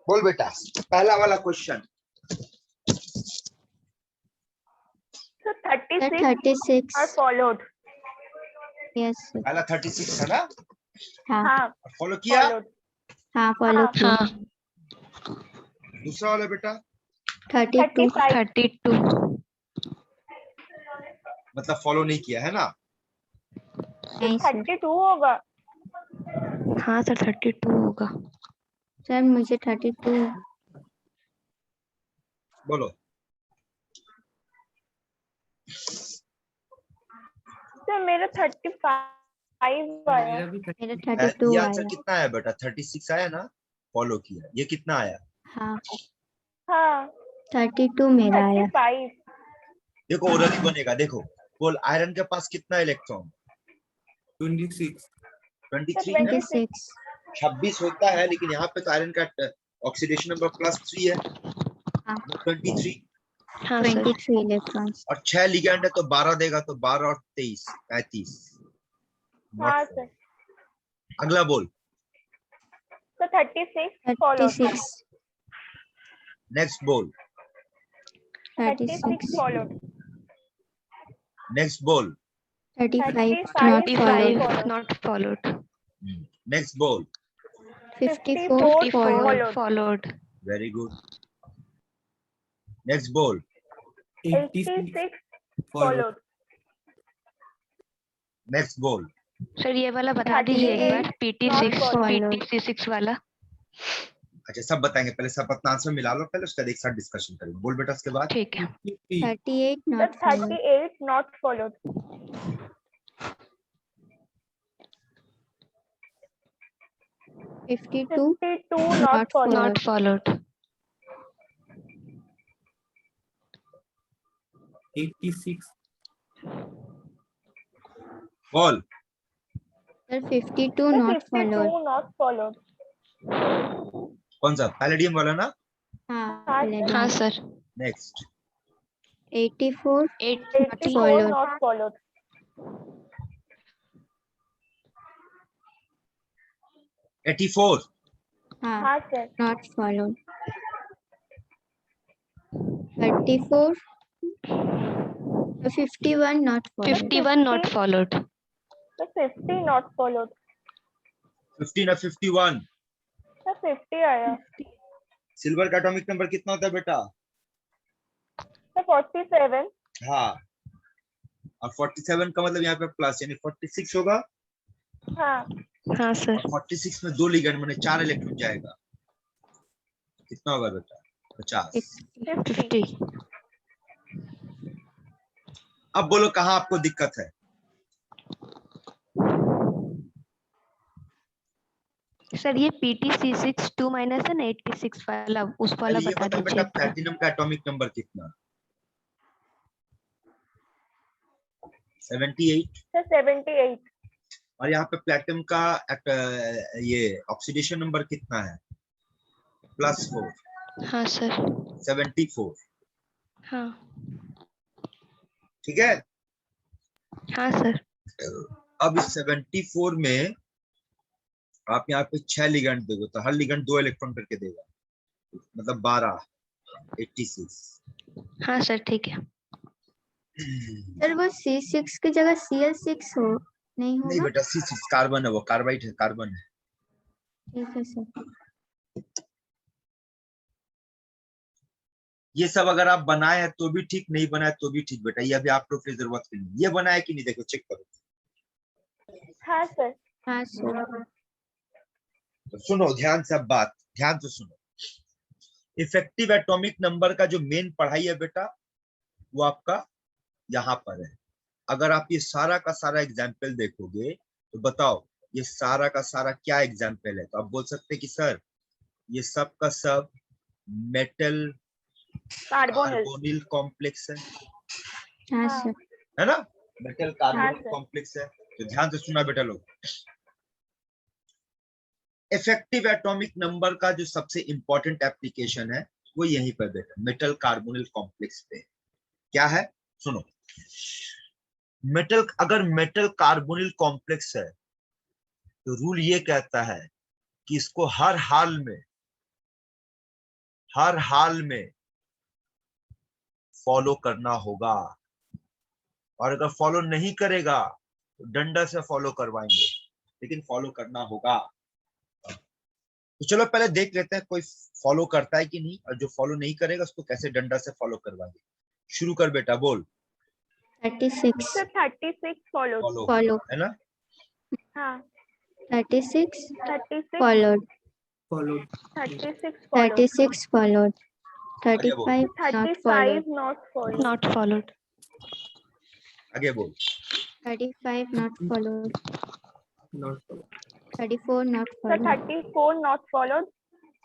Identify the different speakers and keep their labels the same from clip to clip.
Speaker 1: बोल बेटा पहला वाला question.
Speaker 2: So 36
Speaker 3: 36
Speaker 2: are followed.
Speaker 3: yes sir.
Speaker 1: पहला 36 था ना,
Speaker 3: हाँ
Speaker 1: फॉलो किया।
Speaker 2: Followed.
Speaker 3: हाँ फॉलो
Speaker 2: हाँ।
Speaker 3: किया।
Speaker 1: दूसरा वाला बेटा
Speaker 3: 32
Speaker 2: 35
Speaker 1: मतलब फॉलो नहीं किया है ना।
Speaker 3: नहीं सर।
Speaker 2: 32 होगा।
Speaker 4: हाँ सर 32 होगा।
Speaker 3: सर मुझे 32
Speaker 1: बोलो
Speaker 2: तो मेरा 35 आया।
Speaker 3: मेरा 32
Speaker 1: ये आंसर
Speaker 3: आया।
Speaker 1: कितना आया बेटा? 36 आया ना, फॉलो किया। ये कितना आया?
Speaker 3: हाँ
Speaker 2: हाँ
Speaker 3: 32 मेरा आया।
Speaker 2: 35
Speaker 1: देखो ओरली बनेगा। देखो बोल आयरन के पास कितना इलेक्ट्रॉन?
Speaker 5: 26
Speaker 1: 23 है।
Speaker 3: 26
Speaker 1: 26 होता है, लेकिन यहाँ पे तो आयरन का ऑक्सीडेशन नंबर +3 है।
Speaker 3: हाँ
Speaker 1: 23
Speaker 4: हाँ सर
Speaker 3: 23 इलेक्ट्रॉन्स।
Speaker 1: और 6 लिगेंड है तो 12 देगा, तो 12 और 23 35।
Speaker 2: हाँ सर।
Speaker 1: अगला बोल।
Speaker 2: तो 36 followed.
Speaker 3: 36
Speaker 1: नेक्स्ट बोल।
Speaker 2: 36 followed.
Speaker 1: नेक्स्ट बोल।
Speaker 3: 35
Speaker 2: 35
Speaker 3: not followed.
Speaker 4: 35 not followed.
Speaker 1: Next बोल।
Speaker 3: 54
Speaker 2: 54
Speaker 3: followed.
Speaker 4: followed.
Speaker 1: Very good. Next बोल।
Speaker 2: 86 followed.
Speaker 1: नेक्स्ट बोल।
Speaker 4: सर ये वाला बता दीजिए एक बार,
Speaker 2: not followed.
Speaker 4: PT6 वाला।
Speaker 1: अच्छा सब बताएंगे, पहले सब अपना आंसर मिला लो पहले, उसका एक साथ डिस्कशन करेंगे। बोल बेटा उसके बाद।
Speaker 4: ठीक है।
Speaker 3: 38
Speaker 2: The
Speaker 3: not followed.
Speaker 2: 38 not followed.
Speaker 3: 52
Speaker 2: 52
Speaker 3: not
Speaker 2: not followed.
Speaker 4: Not followed.
Speaker 5: 86
Speaker 1: बोल।
Speaker 3: sir 52
Speaker 2: The
Speaker 3: not
Speaker 2: 52
Speaker 3: followed.
Speaker 2: not followed.
Speaker 1: कौन सा? पैलेडियम वाला ना।
Speaker 3: हाँ
Speaker 2: हाँ,
Speaker 3: palladium.
Speaker 4: हाँ sir.
Speaker 1: Next
Speaker 3: 84 not
Speaker 2: 84
Speaker 3: followed.
Speaker 2: not followed.
Speaker 1: 84
Speaker 3: हाँ
Speaker 2: हाँ sir.
Speaker 3: not followed. 34 51 not followed.
Speaker 4: 51 not followed.
Speaker 2: The 50 not followed.
Speaker 1: 15 और 51।
Speaker 2: The 50 आया।
Speaker 1: सिल्वर का एटॉमिक नंबर कितना होता है बेटा?
Speaker 2: The 47.
Speaker 1: हाँ, और 47 का मतलब यहाँ पे प्लस, यानी 46 होगा।
Speaker 2: हाँ
Speaker 4: हाँ सर।
Speaker 1: 46 में 2 लिगेंड माने 4 इलेक्ट्रॉन जाएगा। कितना होगा बेटा? 50।
Speaker 4: 50।
Speaker 1: अब बोलो कहाँ आपको दिक्कत है?
Speaker 4: सर ये PT6 2 माइनस है ना 86 वाला, उस वाला
Speaker 1: पहले ये
Speaker 4: बता
Speaker 1: बताओ
Speaker 4: दीजिए
Speaker 1: बेटा
Speaker 4: एक बार।
Speaker 1: प्लैटिनम का एटॉमिक नंबर कितना? 78।
Speaker 2: The 78.
Speaker 1: और यहाँ पे प्लैटिनम का ये ऑक्सीडेशन नंबर कितना है? +4।
Speaker 4: हाँ सर।
Speaker 1: 74।
Speaker 4: हाँ
Speaker 1: ठीक है।
Speaker 4: हाँ सर।
Speaker 1: अब इस 74 में आप यहाँ पे 6 लिगेंड दोगे तो हर लिगेंड 2 इलेक्ट्रॉन करके देगा, मतलब 12। 86।
Speaker 4: हाँ सर ठीक है।
Speaker 3: सर वो C6 की जगह Cl6 हो नहीं
Speaker 1: नहीं
Speaker 3: होगा?
Speaker 1: बेटा C6 कार्बन है, वो कार्बाइड है, कार्बन है।
Speaker 3: ठीक है सर।
Speaker 1: ये सब अगर आप बनाए हैं तो भी ठीक, नहीं बनाए तो भी ठीक बेटा, ये अभी आप लोग की जरूरत नहीं। ये बनाए कि नहीं देखो, चेक करो।
Speaker 2: हाँ सर।
Speaker 3: हाँ सर।
Speaker 1: तो सुनो ध्यान से, अब बात ध्यान से सुनो। इफेक्टिव एटॉमिक नंबर का जो मेन पढ़ाई है बेटा, वो आपका यहाँ पर है। अगर आप ये सारा का सारा एग्जाम्पल देखोगे तो बताओ ये सारा का सारा क्या एग्जाम्पल है? तो आप बोल सकते हैं कि सर ये सब का सब मेटल कार्बोनिल कॉम्प्लेक्स है
Speaker 3: हाँ सर।
Speaker 1: है ना? Metal carbonyl
Speaker 2: sir.
Speaker 1: कॉम्प्लेक्स है। तो ध्यान से सुना बेटा लोग। इफेक्टिव एटॉमिक नंबर का जो सबसे इंपॉर्टेंट एप्लीकेशन है वो यहीं पर बेटा, मेटल कार्बोनिल कॉम्प्लेक्स पे। क्या है? सुनो, अगर मेटल कार्बोनिल कॉम्प्लेक्स है तो रूल ये कहता है कि इसको हर हाल में हर हाल में फॉलो करना होगा, और अगर फॉलो नहीं करेगा तो डंडा से फॉलो करवाएंगे, लेकिन फॉलो करना होगा। तो चलो पहले देख लेते हैं कोई फॉलो करता है कि नहीं, और जो फॉलो नहीं करेगा उसको कैसे डंडा से फॉलो करवाएंगे। शुरू कर बेटा, बोल।
Speaker 3: 36
Speaker 2: सर 36 फॉलोड।
Speaker 1: फॉलो
Speaker 3: फॉलो
Speaker 1: है ना?
Speaker 2: हाँ
Speaker 3: 36
Speaker 2: 36
Speaker 3: फॉलोड
Speaker 2: 36 फॉलोड
Speaker 3: 36 फॉलोड
Speaker 1: आगे बोल,
Speaker 3: 35 not followed
Speaker 2: 35 not followed
Speaker 4: Not followed.
Speaker 1: आगे बोल।
Speaker 3: 35 not followed
Speaker 5: Not followed.
Speaker 3: 34 not
Speaker 2: sir
Speaker 3: followed
Speaker 2: 34 not followed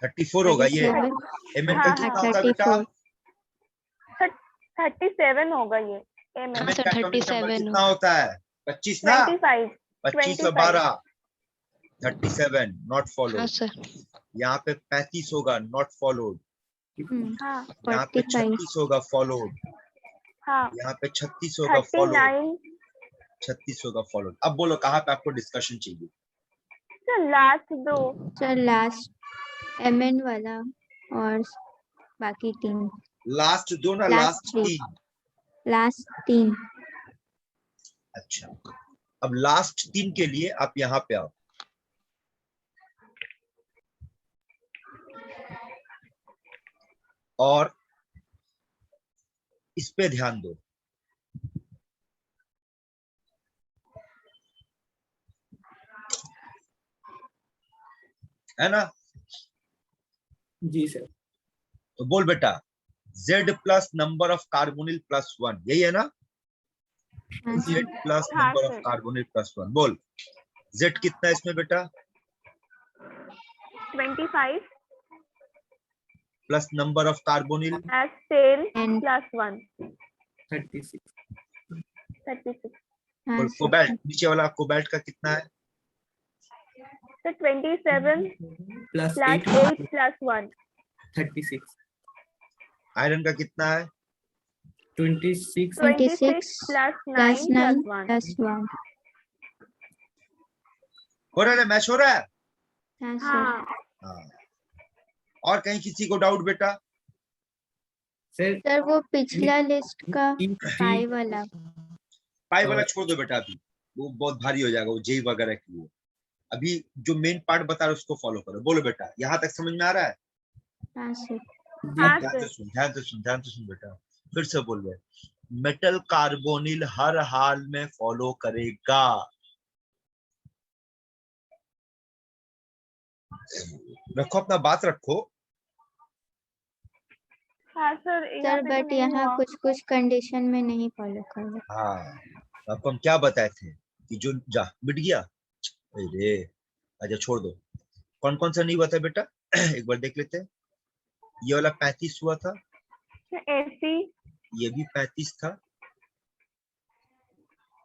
Speaker 1: 34 होगा ये।
Speaker 3: 37
Speaker 1: एमएन का
Speaker 2: हाँ,
Speaker 1: कितना
Speaker 2: हाँ,
Speaker 1: होता है बेटा?
Speaker 2: 37 होगा ये
Speaker 1: एमएन
Speaker 2: एमएन
Speaker 4: सर,
Speaker 1: का एटॉमिक नंबर
Speaker 4: 37
Speaker 1: कितना होता है? 25 ना?
Speaker 2: 25
Speaker 1: 25 और
Speaker 2: 25
Speaker 1: 12 37 नॉट
Speaker 4: हाँ
Speaker 1: फॉलोड।
Speaker 4: सर.
Speaker 1: यहाँ पे 35 होगा नॉट फॉलोड,
Speaker 2: हाँ
Speaker 1: यहाँ पे
Speaker 3: 45
Speaker 1: 36 होगा फॉलोड,
Speaker 2: हाँ
Speaker 1: यहाँ पे 36 होगा फॉलोड,
Speaker 2: 39
Speaker 1: 36 होगा फॉलोड। अब बोलो कहाँ पे आपको डिस्कशन चाहिए?
Speaker 2: सर लास्ट दो
Speaker 3: सर लास्ट एमएन वाला और बाकी 3
Speaker 1: लास्ट दो ना,
Speaker 3: Last
Speaker 1: लास्ट
Speaker 3: three.
Speaker 1: 3।
Speaker 3: लास्ट 3
Speaker 1: अच्छा, अब लास्ट 3 के लिए आप यहाँ पे आओ। और इस पे ध्यान दो। है ना?
Speaker 5: जी सर।
Speaker 1: तो बोल बेटा, Z plus number of carbonyl plus 1, यही है ना? Z प्लस
Speaker 2: हाँ,
Speaker 1: number of
Speaker 2: sir.
Speaker 1: Carbonyl plus 1। बोल Z कितना है इसमें बेटा?
Speaker 2: 25
Speaker 1: plus number of carbonyl
Speaker 2: as 10
Speaker 3: And-
Speaker 2: plus 1
Speaker 5: 36
Speaker 2: 36
Speaker 1: और कोबाल्ट, नीचे वाला कोबाल्ट का कितना है?
Speaker 2: so 27
Speaker 5: plus
Speaker 2: plus
Speaker 5: 8
Speaker 2: 8 plus 1
Speaker 5: 36
Speaker 1: iron का कितना है?
Speaker 5: 26
Speaker 2: 26 plus 9
Speaker 3: 9
Speaker 2: plus 1
Speaker 3: plus 1
Speaker 1: हो रहा है मैच, हो रहा है?
Speaker 3: हाँ सर
Speaker 2: हाँ
Speaker 1: हाँ। और कहीं किसी को डाउट बेटा?
Speaker 5: सर
Speaker 3: सर वो पिछला लिस्ट का पाई वाला
Speaker 1: पाई वाला छोड़ दो बेटा, अभी वो बहुत भारी हो जाएगा, वो जेई वगैरह के लिए। अभी जो मेन पार्ट बता रहे उसको फॉलो करो। बोलो बेटा, यहाँ तक समझ में आ रहा है?
Speaker 3: हाँ सर
Speaker 2: हाँ
Speaker 1: ध्यान
Speaker 2: सर
Speaker 1: से सुन, ध्यान से सुन, ध्यान से सुन बेटा। फिर से बोल रहे, मेटल कार्बोनिल हर हाल में फॉलो करेगा। रखो, अपना बात रखो।
Speaker 2: हाँ सर
Speaker 3: सर
Speaker 2: पे तो
Speaker 3: बट
Speaker 2: नहीं
Speaker 3: यहाँ
Speaker 2: हुआ।
Speaker 3: कुछ कुछ कंडीशन में नहीं फॉलो कर रहे
Speaker 1: हाँ, तो आपको हम क्या बताए थे कि जो जा मिट गया। अरे अच्छा छोड़ दो। कौन कौन सा नहीं हुआ था बेटा? एक बार देख लेते हैं। ये वाला 35 हुआ था,
Speaker 2: ऐसी
Speaker 1: ये भी 35 था।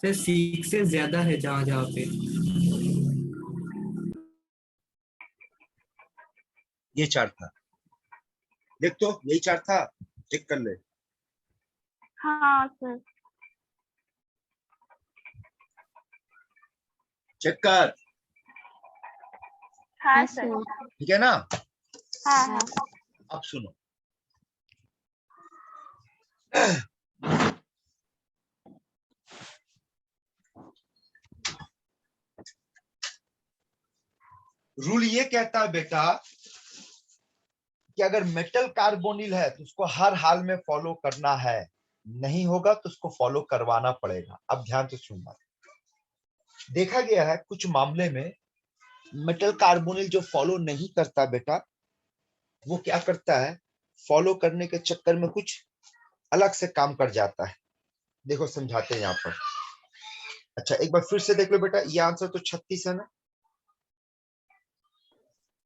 Speaker 5: सर 6 से ज्यादा है जहाँ जहाँ पे।
Speaker 1: ये 4 था, देख तो यही 4 था, चेक कर ले।
Speaker 2: हाँ सर
Speaker 1: चेक कर,
Speaker 2: हाँ
Speaker 3: हाँ
Speaker 2: सर
Speaker 3: सर
Speaker 1: ठीक है ना?
Speaker 2: हाँ हाँ
Speaker 1: अब सुनो, रूल ये कहता है बेटा कि अगर मेटल कार्बोनिल है तो उसको हर हाल में फॉलो करना है, नहीं होगा तो उसको फॉलो करवाना पड़ेगा। अब ध्यान से सुनना। देखा गया है कुछ मामले में मेटल कार्बोनिल जो फॉलो नहीं करता बेटा, वो क्या करता है, फॉलो करने के चक्कर में कुछ अलग से काम कर जाता है। देखो समझाते हैं यहाँ पर। अच्छा एक बार फिर से देख लो बेटा, ये आंसर तो 36 है ना,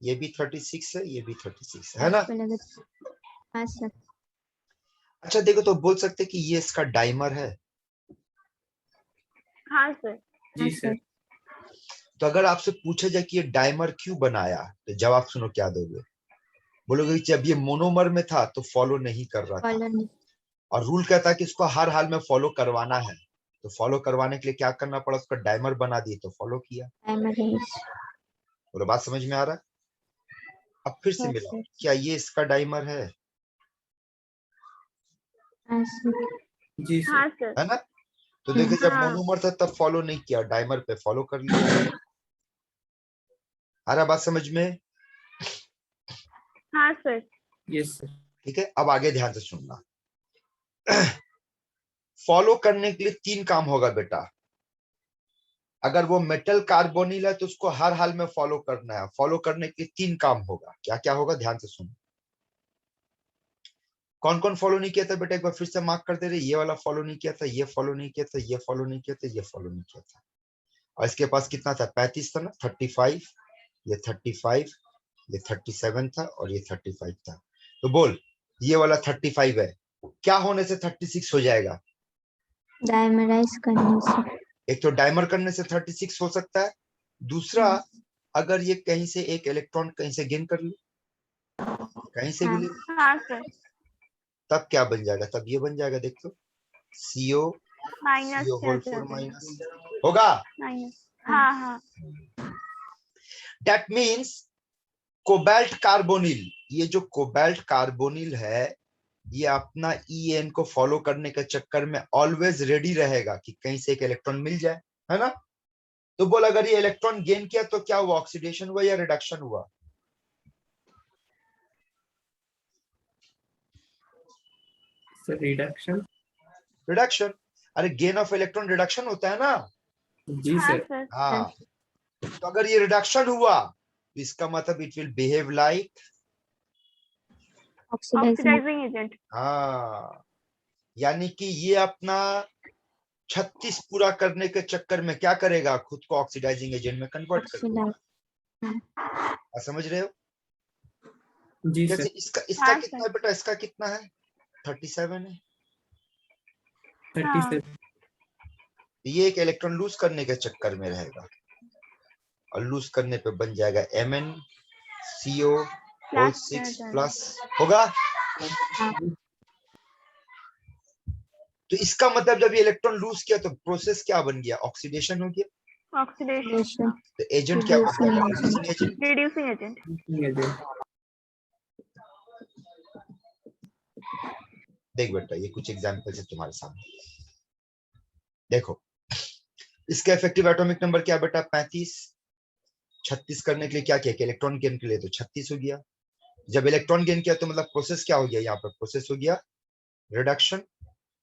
Speaker 1: ये भी 36 है, ये भी 36 है ना?
Speaker 3: हाँ सर
Speaker 1: अच्छा देखो, तो बोल सकते कि ये इसका डाइमर है।
Speaker 2: हाँ सर
Speaker 5: जी सर।
Speaker 1: तो अगर आपसे पूछा जाए कि ये डाइमर क्यों बनाया, तो जवाब सुनो क्या दोगे? बोलोगे कि जब ये मोनोमर में था तो फॉलो नहीं कर रहा था,
Speaker 3: फॉलो नहीं
Speaker 1: और रूल कहता है कि इसको हर हाल में फॉलो करवाना है, तो फॉलो करवाने के लिए क्या करना पड़ा, उसका डाइमर बना दिए तो फॉलो किया।
Speaker 3: टाइमर है
Speaker 1: बोलो बात समझ में आ रहा है? अब फिर से
Speaker 3: हाँ,
Speaker 1: मिलाओ,
Speaker 3: सर।
Speaker 1: क्या ये इसका डाइमर है?
Speaker 3: हाँ, सर।
Speaker 5: जी सर।
Speaker 2: हाँ सर।
Speaker 1: है ना? तो देखो जब
Speaker 2: हाँ।
Speaker 1: मोनोमर था तब फॉलो नहीं किया, डाइमर पे फॉलो कर लिया। आ रहा बात समझ में?
Speaker 2: हाँ सर।
Speaker 5: Yes sir.
Speaker 1: ठीक है, अब आगे ध्यान से सुनना। फॉलो करने के लिए 3 काम होगा बेटा। अगर वो मेटल कार्बोनिल है तो उसको हर हाल में फॉलो करना है। फॉलो करने के लिए 3 काम होगा। क्या क्या होगा, ध्यान से सुनो। कौन कौन फॉलो नहीं किया था बेटा, एक बार फिर से मार्क करते रहे। ये वाला फॉलो नहीं किया था, ये फॉलो नहीं किया था, ये फॉलो नहीं किया था, ये फॉलो नहीं किया था। और इसके पास कितना था, 35 था ना, 35, ये 35, ये 37 था और ये 35 था। तो बोल, ये वाला 35 है, क्या होने से 36 हो जाएगा?
Speaker 3: डायमराइज करने से।
Speaker 1: एक तो डाइमर करने से 36 हो सकता है, दूसरा अगर ये कहीं से एक इलेक्ट्रॉन कहीं से गेन कर ले, कहीं से भी
Speaker 3: हाँ।
Speaker 1: ले,
Speaker 2: हाँ सर।
Speaker 1: तब क्या बन जाएगा? तब ये बन जाएगा, देख लो, CO
Speaker 2: माइनस
Speaker 1: CO
Speaker 2: क्या
Speaker 1: होल
Speaker 2: क्या
Speaker 1: 4 माइनस होगा।
Speaker 2: माइनस। हाँ हाँ।
Speaker 1: दैट मीन्स कोबाल्ट कार्बोनिल, ये जो कोबाल्ट कार्बोनिल है, ये अपना EN को फॉलो करने के चक्कर में ऑलवेज रेडी रहेगा कि कहीं से एक इलेक्ट्रॉन मिल जाए, है ना? तो बोल, अगर ये इलेक्ट्रॉन गेन किया तो क्या हुआ, ऑक्सीडेशन हुआ या रिडक्शन हुआ?
Speaker 5: Sir reduction.
Speaker 1: रिडक्शन। अरे गेन ऑफ इलेक्ट्रॉन रिडक्शन होता है ना?
Speaker 5: जी
Speaker 2: हाँ
Speaker 5: सर।
Speaker 2: सर।
Speaker 1: हाँ, तो अगर ये रिडक्शन हुआ तो इसका मतलब it will behave like,
Speaker 3: oxidising.
Speaker 2: Oxidising agent.
Speaker 1: हाँ, यानी कि ये अपना 36 पूरा करने के चक्कर में क्या करेगा, खुद को ऑक्सीडाइजिंग एजेंट में कन्वर्ट कर देगा। आप समझ रहे हो?
Speaker 5: जी
Speaker 1: जैसे
Speaker 5: सर।
Speaker 1: इसका इसका
Speaker 2: हाँ
Speaker 1: कितना
Speaker 2: सर।
Speaker 1: है बेटा, इसका कितना है, 37 है।
Speaker 5: 37।
Speaker 1: ये एक इलेक्ट्रॉन लूज करने के चक्कर में रहेगा और लूज करने पे बन जाएगा MnCO होल 6 प्लस होगा। तो इसका मतलब जब ये इलेक्ट्रॉन लूज किया तो प्रोसेस क्या बन गया, ऑक्सीडेशन हो गया।
Speaker 2: ऑक्सीडेशन।
Speaker 1: तो एजेंट क्या बन जाएगा, रिड्यूसिंग एजेंट।
Speaker 2: Reducing agent.
Speaker 1: देख बेटा, ये कुछ एग्जांपल्स है तुम्हारे सामने, देखो। इसका इफेक्टिव एटॉमिक नंबर क्या बेटा, 35। 36 करने के लिए क्या किया, इलेक्ट्रॉन गेन के लिए तो 36 हो गया। जब इलेक्ट्रॉन गेन किया तो मतलब प्रोसेस क्या हो गया, यहाँ पर प्रोसेस हो गया रिडक्शन,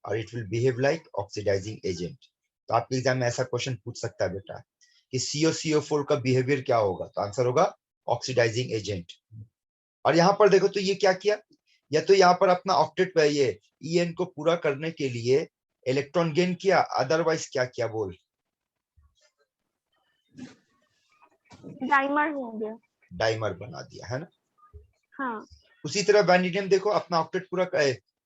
Speaker 1: और it will behave like oxidising agent. तो आपके एग्जाम में ऐसा क्वेश्चन पूछ सकता है बेटा कि CO का बिहेवियर क्या होगा, तो आंसर होगा ऑक्सीडाइजिंग एजेंट। और यहाँ पर देखो तो ये क्या किया, या तो यहाँ पर अपना ऑक्टेट पे ये EN को पूरा करने के लिए इलेक्ट्रॉन गेन किया, अदरवाइज क्या किया बोल,
Speaker 2: डाइमर हो गया।
Speaker 1: डाइमर बना दिया, है ना?
Speaker 2: हाँ।
Speaker 1: उसी तरह वैनिडियम देखो, अपना ऑक्टेट पूरा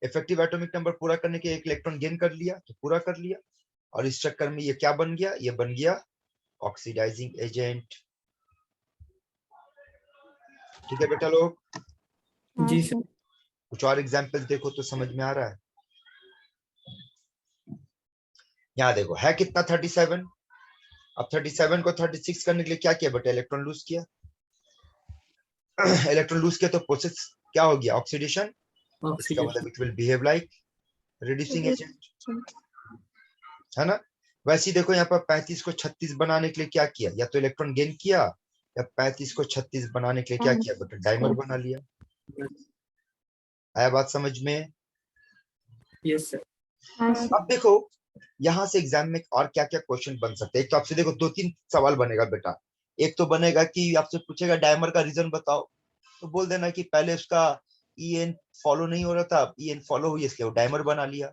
Speaker 1: इफेक्टिव एटॉमिक नंबर पूरा करने के एक इलेक्ट्रॉन गेन कर लिया तो पूरा कर लिया, और इस चक्कर में ये क्या बन गया, ये बन गया ऑक्सीडाइजिंग एजेंट। ठीक है बेटा लोग,
Speaker 5: जी सर।
Speaker 1: कुछ और एग्जांपल्स देखो तो समझ में आ रहा है। यहाँ देखो है कितना, 37। अब 37 को 36 करने के लिए क्या किया बेटा, इलेक्ट्रॉन लूज किया। इलेक्ट्रॉन लूज किया तो प्रोसेस क्या हो गया, ऑक्सीडेशन। इसका मतलब it will behave like reducing agent, है ना? वैसे ही देखो यहाँ पर 35 को 36 बनाने के लिए क्या किया, या तो इलेक्ट्रॉन गेन किया, या 35 को 36 बनाने के लिए क्या किया बेटा, डाइमर बना लिया। आया बात समझ में?
Speaker 5: Yes sir.
Speaker 1: अब देखो यहाँ से एग्जाम में और क्या क्या क्वेश्चन बन सकते हैं। एक तो आपसे देखो 2-3 सवाल बनेगा बेटा। एक तो बनेगा कि आपसे पूछेगा डायमर का रीजन बताओ, तो बोल देना कि पहले उसका EN फॉलो नहीं हो रहा था, EN फॉलो हुई इसलिए वो डायमर बना लिया।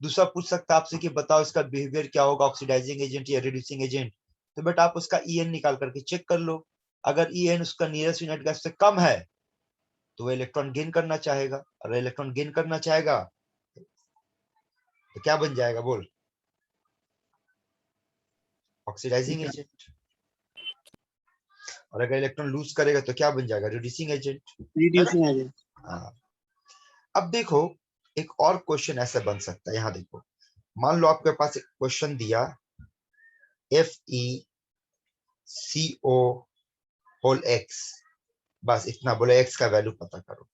Speaker 1: दूसरा पूछ सकता है आपसे कि बताओ इसका बिहेवियर क्या होगा, ऑक्सीडाइजिंग एजेंट या रिड्यूसिंग एजेंट। तो बेटा आप उसका EN निकाल करके चेक कर लो। अगर EN उसका नियरेस्ट यूनिट गैस से कम है तो वो इलेक्ट्रॉन गेन करना चाहेगा, अगर इलेक्ट्रॉन गेन करना चाहेगा तो क्या बन जाएगा बोल, ऑक्सीडाइजिंग एजेंट। और अगर इलेक्ट्रॉन लूज करेगा तो क्या बन जाएगा, रिड्यूसिंग एजेंट। हाँ। अब देखो एक और क्वेश्चन ऐसा बन सकता है, यहाँ देखो मान लो आपके पास एक क्वेश्चन दिया FeCO होल X, बस इतना बोले, एक्स का वैल्यू पता करो।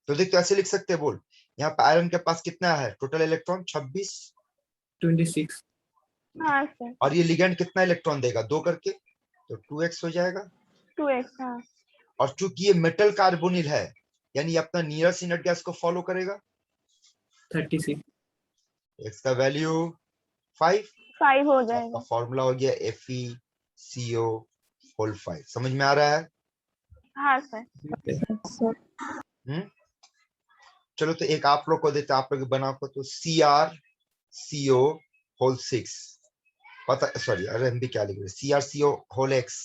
Speaker 1: तो देख, तो ऐसे लिख सकते हैं, बोल यहाँ पे आयरन के पास कितना है टोटल इलेक्ट्रॉन? 26।
Speaker 5: 26।
Speaker 2: हाँ सर।
Speaker 1: और ये लिगेंड कितना इलेक्ट्रॉन देगा? 2 करके, तो 2x हो जाएगा।
Speaker 2: 2x। हाँ
Speaker 1: और चूंकि ये मेटल कार्बोनिल है, यानी अपना नियरेस्ट इनर्ट गैस को फॉलो करेगा।
Speaker 5: 36।
Speaker 1: एक्स का वैल्यू 5
Speaker 2: हो
Speaker 1: आपका
Speaker 2: जाएगा।
Speaker 1: फॉर्मूला हो गया FeCO होल 5। समझ में आ रहा है?
Speaker 2: हाँ सर।
Speaker 1: चलो तो एक आप लोग को देते, आप लोग बनाओ को, तो CrCO होल 6 पता, सॉरी अरे हम भी क्या लिख रहे हैं, CrCO होल x,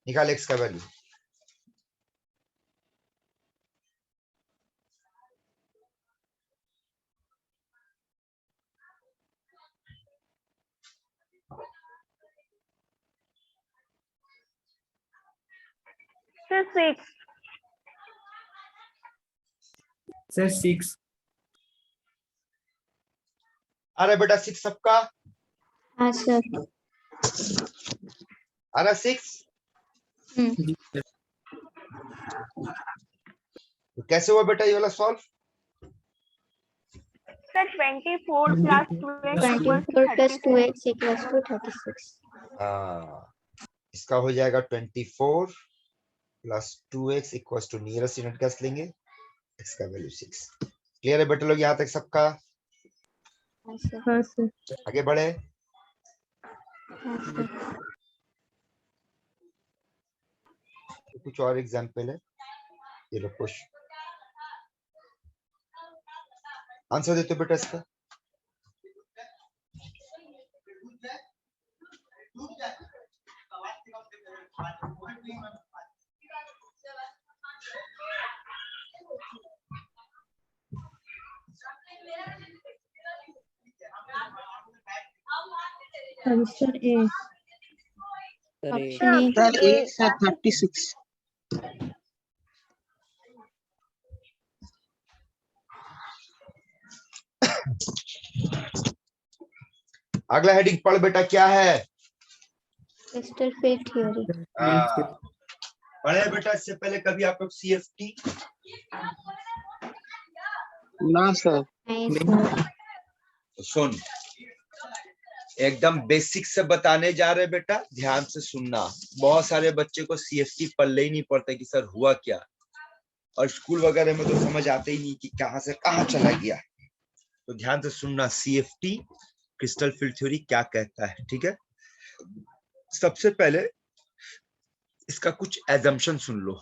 Speaker 1: निकाल x का वैल्यू।
Speaker 2: सर 6।
Speaker 5: सर 6।
Speaker 1: अरे बेटा 6 सबका,
Speaker 3: हाँ सर।
Speaker 1: अरे 6।
Speaker 5: जी सर।
Speaker 1: तो कैसे हुआ बेटा ये वाला solve?
Speaker 2: Sir 24 plus 2x
Speaker 3: 24 plus 2x equals to 36.
Speaker 1: इसका हो जाएगा 24 plus 2x equals to nearest unit guess लेंगे, x का वैल्यू 6। क्लियर है बेटा लोग यहाँ तक सबका?
Speaker 3: हाँ सर।
Speaker 1: आगे बढ़े।
Speaker 3: हाँ सर।
Speaker 1: कुछ और एग्जाम्पल है, ये लो पुश आंसर देते बेटा इसका।
Speaker 3: Answer A. Option A.
Speaker 2: Sir A.
Speaker 6: Sir 36।
Speaker 1: अगला हेडिंग पढ़ बेटा, क्या है?
Speaker 3: Crystal field theory.
Speaker 1: पढ़े बेटा इससे पहले कभी आप लोग CFT?
Speaker 6: ना सर।
Speaker 3: नहीं सर।
Speaker 1: तो सुन, एकदम बेसिक से बताने जा रहे बेटा, ध्यान से सुनना। बहुत सारे बच्चे को CFT पढ़ले ही नहीं पड़ता कि सर हुआ क्या, और स्कूल वगैरह में तो समझ आते ही नहीं कि कहां से कहां चला गया। तो ध्यान से सुनना, CFT क्रिस्टल फील्ड थ्योरी क्या कहता है, ठीक है? सबसे पहले इसका कुछ एजम्पशन सुन लो,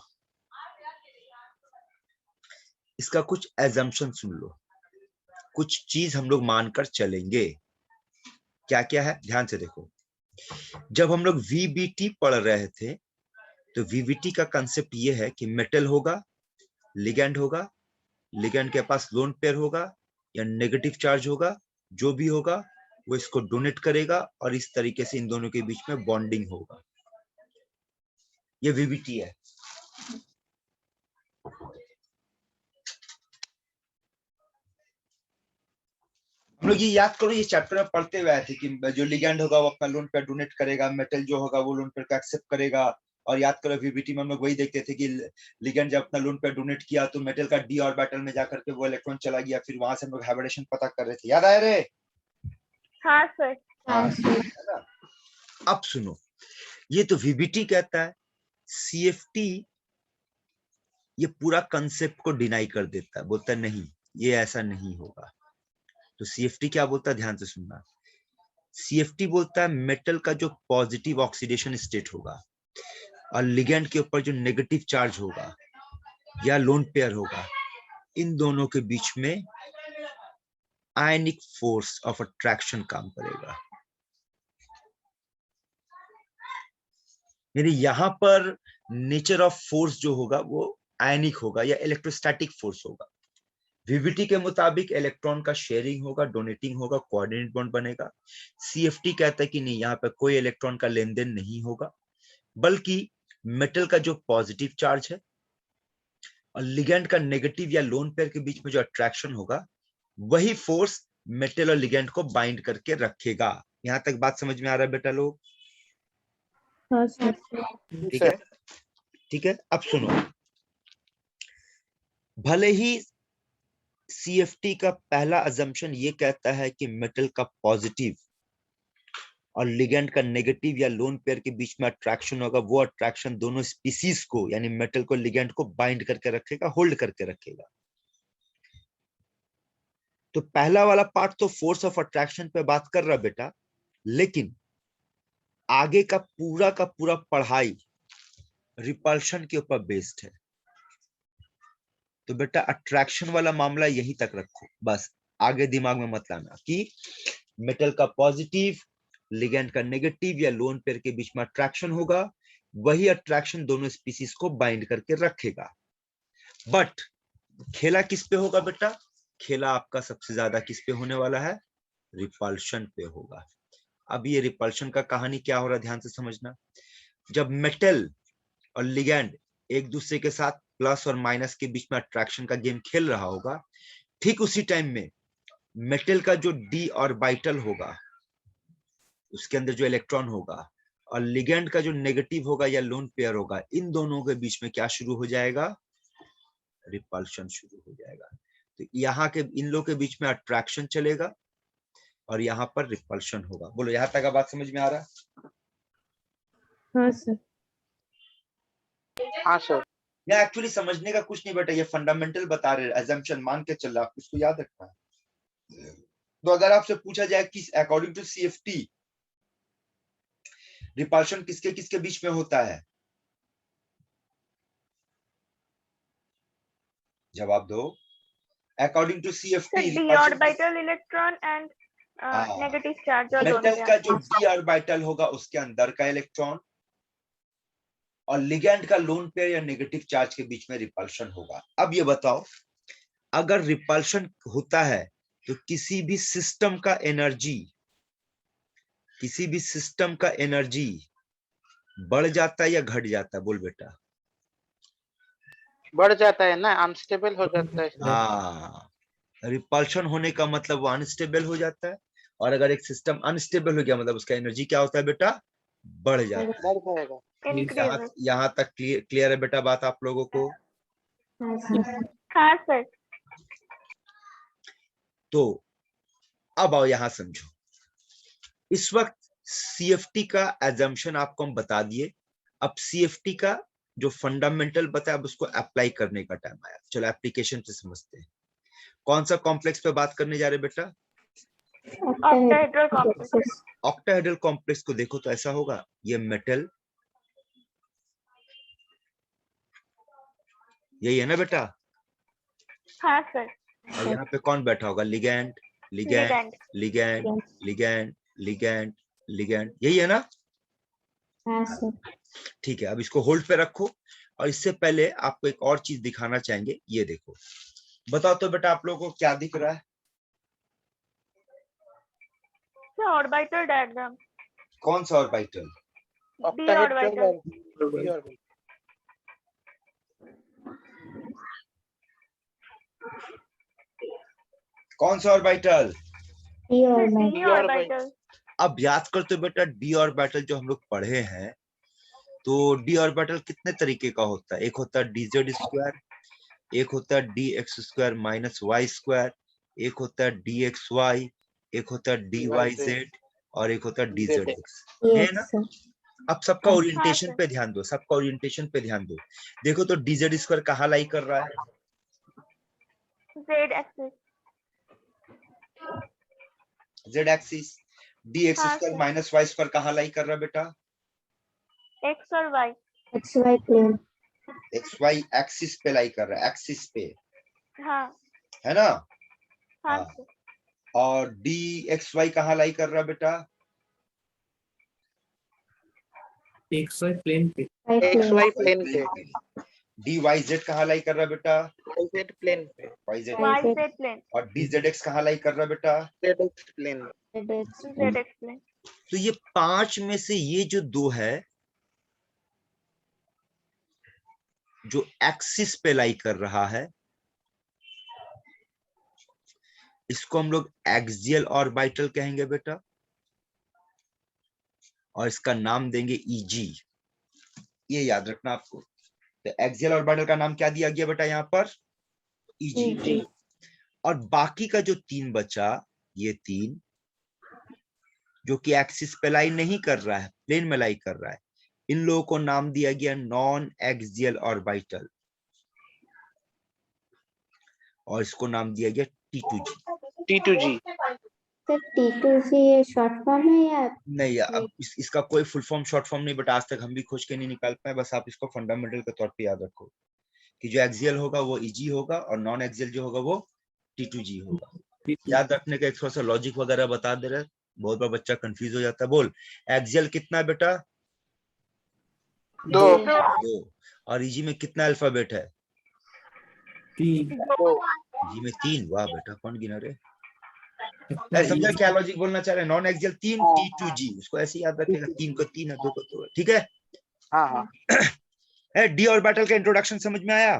Speaker 1: इसका कुछ एजम्पशन सुन लो, कुछ चीज हम लोग मानकर चलेंगे। क्या क्या है ध्यान से देखो। जब हम लोग VBT पढ़ रहे थे, तो VBT का कंसेप्ट ये है कि मेटल होगा, लिगेंड होगा, लिगेंड के पास लोन पेयर होगा या नेगेटिव चार्ज होगा, जो भी होगा वो इसको डोनेट करेगा, और इस तरीके से इन दोनों के बीच में बॉन्डिंग होगा। ये VBT है। हम लोग ये याद करो, ये चैप्टर में पढ़ते हुए आए थे कि जो लिगेंड होगा वो अपना लोन पेयर डोनेट करेगा, मेटल जो होगा वो लोन पेयर को एक्सेप्ट करेगा। और याद करो VBT में हम लोग वही देखते थे कि लिगेंड जब अपना लोन पेयर डोनेट किया तो मेटल का d ऑर्बिटल में जाकर के वो इलेक्ट्रॉन चला गया, फिर वहां से हम लोग हाइब्रिडेशन पता कर रहे थे। याद आया रे?
Speaker 2: हाँ सर।
Speaker 3: हाँ सर।
Speaker 1: है ना? अब सुनो, ये तो VBT कहता है, CFT ये पूरा कंसेप्ट को डिनाई कर देता है, बोलता है नहीं ये ऐसा नहीं होगा। तो CFT क्या बोलता है, ध्यान से सुनना। CFT बोलता है मेटल का जो पॉजिटिव ऑक्सीडेशन स्टेट होगा और लिगेंड के ऊपर जो नेगेटिव चार्ज होगा या लोन पेयर होगा, इन दोनों के बीच में आयनिक फोर्स ऑफ अट्रैक्शन काम करेगा। यानी यहां पर नेचर ऑफ फोर्स जो होगा वो आयनिक होगा या इलेक्ट्रोस्टैटिक फोर्स होगा। VBT के मुताबिक इलेक्ट्रॉन का शेयरिंग होगा, डोनेटिंग होगा, कोऑर्डिनेट बॉन्ड बनेगा। CFT कहता है कि नहीं, यहाँ पे कोई इलेक्ट्रॉन का लेन देन नहीं होगा, बल्कि मेटल का जो पॉजिटिव चार्ज है और लिगेंड का नेगेटिव या लोन पेयर के बीच में जो अट्रैक्शन होगा, वही फोर्स मेटल और लिगेंड को बाइंड करके रखेगा। यहां तक बात समझ में आ रहा है बेटा लोग?
Speaker 3: हाँ सर।
Speaker 1: ठीक है, ठीक है। अब सुनो, भले ही CFT का पहला अजम्पशन ये कहता है कि मेटल का पॉजिटिव और लिगेंड का नेगेटिव या लोन पेयर के बीच में अट्रैक्शन होगा, वो अट्रैक्शन दोनों स्पीसीज को यानी मेटल को लिगेंड को बाइंड करके रखेगा, होल्ड करके रखेगा। तो पहला वाला पार्ट तो फोर्स ऑफ अट्रैक्शन पे बात कर रहा बेटा, लेकिन आगे का पूरा पढ़ाई रिपल्शन के ऊपर बेस्ड है। तो बेटा अट्रैक्शन वाला मामला यहीं तक रखो, बस आगे दिमाग में मत लाना कि मेटल का पॉजिटिव लिगेंड का नेगेटिव या लोन पेयर के बीच में अट्रैक्शन होगा, वही अट्रैक्शन दोनों स्पीसीज को बाइंड करके रखेगा। बट खेला किस पे होगा बेटा? खेला आपका सबसे ज्यादा किस पे होने वाला है? रिपल्शन पे होगा। अब ये रिपल्शन का कहानी क्या हो रहा है, ध्यान से समझना। जब मेटल और लिगेंड एक दूसरे के साथ प्लस और माइनस के बीच में अट्रैक्शन का गेम खेल रहा होगा, ठीक उसी टाइम में मेटल का जो डी ऑर्बिटल होगा, उसके अंदर जो इलेक्ट्रॉन होगा, और लिगेंड का जो नेगेटिव होगा या लोन पेयर होगा, इन दोनों के बीच में क्या शुरू हो जाएगा? रिपल्शन शुरू हो जाएगा। तो यहाँ के इन लोगों के बीच में अट्रैक्शन चलेगा और यहाँ पर रिपल्शन होगा। बोलो, यहाँ तक बात समझ में आ रहा है?
Speaker 3: हाँ सर।
Speaker 6: हाँ सर।
Speaker 1: या एक्चुअली समझने का कुछ नहीं बेटा, ये फंडामेंटल बता रहे, अजम्पशन मान के चल रहा, आपको इसको याद रखना है। तो अगर आपसे पूछा जाए कि अकॉर्डिंग टू CFT रिपल्शन किसके किसके बीच में होता है, जवाब दो। According to CFT
Speaker 2: d orbital electron and negative charge और lone
Speaker 1: मेटल का
Speaker 2: pair।
Speaker 1: जो d ऑर्बिटल होगा उसके अंदर का इलेक्ट्रॉन और लिगेंड का लोन पेयर या नेगेटिव चार्ज के बीच में रिपल्शन होगा। अब ये बताओ, अगर रिपल्शन होता है तो किसी भी सिस्टम का एनर्जी बढ़ जाता है या घट जाता है? बोल बेटा।
Speaker 6: बढ़ जाता है ना, अनस्टेबल हो जाता है।
Speaker 1: हाँ, रिपल्शन होने का मतलब वो अनस्टेबल हो जाता है, और अगर एक सिस्टम अनस्टेबल हो गया मतलब उसका एनर्जी क्या होता है बेटा? बढ़ जाता है।
Speaker 6: बढ़ जाएगा।
Speaker 2: increases।
Speaker 1: यहाँ तक क्लियर है बेटा बात आप लोगों को?
Speaker 2: हाँ सर।
Speaker 1: तो अब आओ यहां समझो। इस वक्त CFT का एजम्पशन आपको हम बता दिए। अब CFT का जो फंडामेंटल बताया, अब उसको अप्लाई करने का टाइम आया। चलो एप्लीकेशन से समझते हैं। कौन सा कॉम्प्लेक्स पे बात करने जा रहे बेटा?
Speaker 2: octahedral complex।
Speaker 1: ऑक्टाहेड्रल कॉम्प्लेक्स को देखो तो ऐसा होगा, ये मेटल, यही है ना बेटा?
Speaker 2: हाँ सर।
Speaker 1: और यहाँ पे कौन बैठा होगा? Ligand, ligand, ligand, ligand, ligand, ligand, यही है ना?
Speaker 3: हाँ सर।
Speaker 1: ठीक है, अब इसको होल्ड पे रखो। और इससे पहले आपको एक और चीज दिखाना चाहेंगे, ये देखो। बताओ तो बेटा आप लोगों को क्या दिख रहा है?
Speaker 2: Orbital diagram.
Speaker 1: कौन सा ऑर्बिटल?
Speaker 2: d orbital।
Speaker 1: कौन सा ऑर्बिटल?
Speaker 3: d
Speaker 2: d orbital।
Speaker 1: अब याद कर तो बेटा, डी ऑर्बिटल जो हम लोग पढ़े हैं, तो डी ऑर्बिटल कितने तरीके का होता है? एक होता है dz स्क्वायर, एक होता है dx square minus Y square, एक होता है dxy, एक होता है dyz, और एक होता है dzx, है ना? अब सबका ओरिएंटेशन पे ध्यान दो, सबका ओरिएंटेशन पे ध्यान दो। देखो तो dz स्क्वायर कहाँ लाई कर रहा है?
Speaker 2: z axis।
Speaker 1: z axis. dx square minus Y square कहाँ लाई कर रहा है बेटा?
Speaker 2: x और y।
Speaker 3: xy plane.
Speaker 1: xy axis पे लाई कर रहा है, एक्सिस पे,
Speaker 2: हाँ।
Speaker 1: है ना?
Speaker 2: हाँ।
Speaker 1: और dxy कहाँ लाई कर रहा है बेटा?
Speaker 5: XY प्लेन पे।
Speaker 6: XY प्लेन पे।
Speaker 1: dyz कहाँ लाई कर रहा है बेटा?
Speaker 6: YZ प्लेन पे।
Speaker 1: yz।
Speaker 2: yz plane.
Speaker 1: और dzx कहाँ लाई कर रहा है बेटा?
Speaker 6: ZX plane.
Speaker 2: zx plane.
Speaker 1: तो ये 5 में से ये जो 2 है, जो एक्सिस पे लाई कर रहा है, इसको हम लोग एक्सियल ऑर्बिटल कहेंगे बेटा। और इसका नाम देंगे Eg। ये याद रखना आपको। तो एक्सियल ऑर्बिटल का नाम क्या दिया गया बेटा यहाँ पर? Eg। और बाकी का जो 3 बचा, ये 3 जो कि एक्सिस पे लाई नहीं कर रहा है, प्लेन में लाई कर रहा है, इन लोगों को नाम दिया गया नॉन एक्सियल ऑर्बिटल, और इसको नाम दिया गया T2G।
Speaker 6: T2G।
Speaker 3: सर T2G ये शॉर्ट फॉर्म है या?
Speaker 1: नहीं, अब इसका कोई फुल फॉर्म शॉर्ट फॉर्म नहीं, बट आज तक हम भी खोज के नहीं निकाल पाए। बस आप इसको फंडामेंटल के तौर पे याद रखो कि जो एक्सियल होगा वो Eg होगा और नॉन एक्सियल जो होगा वो T2G होगा। याद रखने का एक थोड़ा सा लॉजिक वगैरह बता दे रहे, बहुत बार बच्चा कंफ्यूज हो जाता है। बोल, एक्सियल कितना है बेटा?
Speaker 6: 2।
Speaker 1: 2। और Eg में कितना अल्फाबेट है?
Speaker 5: 3।
Speaker 1: Eg में 3। वाह बेटा, कौन गिना रे? समझा क्या लॉजिक बोलना चाह रहे हैं? नॉन एक्सियल 3, T2G, उसको ऐसे याद रखेगा, 3 को 3 है, 2 को 2 है। ठीक है।
Speaker 6: हाँ हाँ।
Speaker 1: डी ऑर्बिटल का इंट्रोडक्शन समझ में आया?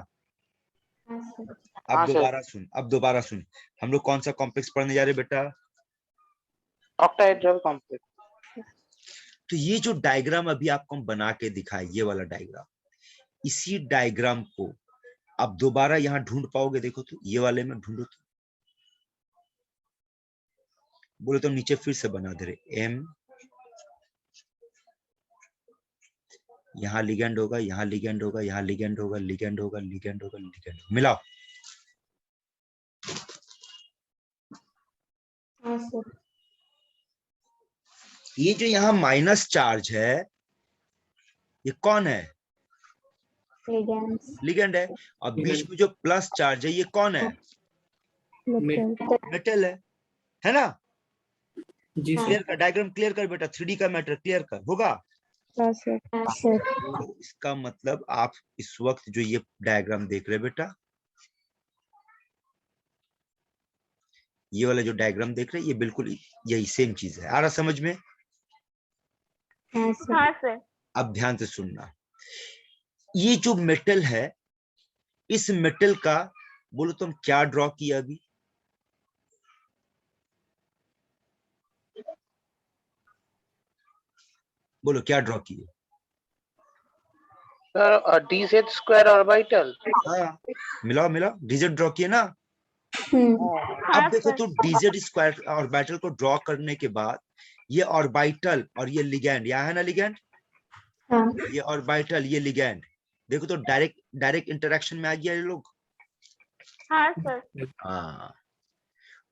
Speaker 3: हाँ सर।
Speaker 1: अब
Speaker 6: हाँ, सर।
Speaker 1: दोबारा सुन। हम लोग कौन सा कॉम्प्लेक्स पढ़ने जा रहे हैं बेटा?
Speaker 6: Octahedral complex.
Speaker 1: तो ये जो डायग्राम अभी आपको हम बना के दिखाए, ये वाला डायग्राम, इसी डायग्राम को आप दोबारा यहाँ ढूंढ पाओगे? देखो तो, ये वाले में ढूंढो तो, बोले तो नीचे फिर से बना दे रहे। M, यहाँ लिगेंड होगा, यहाँ लिगेंड होगा, यहाँ लिगेंड होगा, लिगेंड होगा, लिगेंड होगा, लिगेंड होगा। मिलाओ।
Speaker 3: हाँ सर।
Speaker 1: ये जो यहाँ माइनस चार्ज है, ये कौन है?
Speaker 3: लिगेंड्स।
Speaker 1: लिगेंड है। और बीच में जो प्लस चार्ज है, ये कौन है? मेटल है ना?
Speaker 5: जी सर।
Speaker 1: क्लियर कर, डायग्राम क्लियर कर बेटा, 3D का मैटर क्लियर कर। होगा?
Speaker 3: हाँ सर।
Speaker 1: तो इसका मतलब आप इस वक्त जो ये डायग्राम देख रहे हैं बेटा, ये वाला जो डायग्राम देख रहे हैं, ये बिल्कुल यही सेम चीज है। आ रहा समझ में?
Speaker 3: हाँ सर।
Speaker 1: अब ध्यान से सुनना। ये जो मेटल है, इस मेटल का बोलो तुम क्या ड्रॉ किया अभी? बोलो क्या ड्रॉ किए?
Speaker 6: Sir DZ square orbital.
Speaker 1: हाँ, मिलाओ मिलाओ, डीजेड ड्रॉ किए ना? अब देखो तो डीजेड स्क्वायर ऑर्बिटल को ड्रॉ करने के बाद ये ऑर्बिटल और ये लिगैंड, यहाँ है ना लिगैंड?
Speaker 3: हाँ।
Speaker 1: ये ऑर्बिटल, ये लिगैंड, देखो तो डायरेक्ट इंटरेक्शन में आ गया ये लोग।
Speaker 2: हाँ सर।
Speaker 1: हाँ,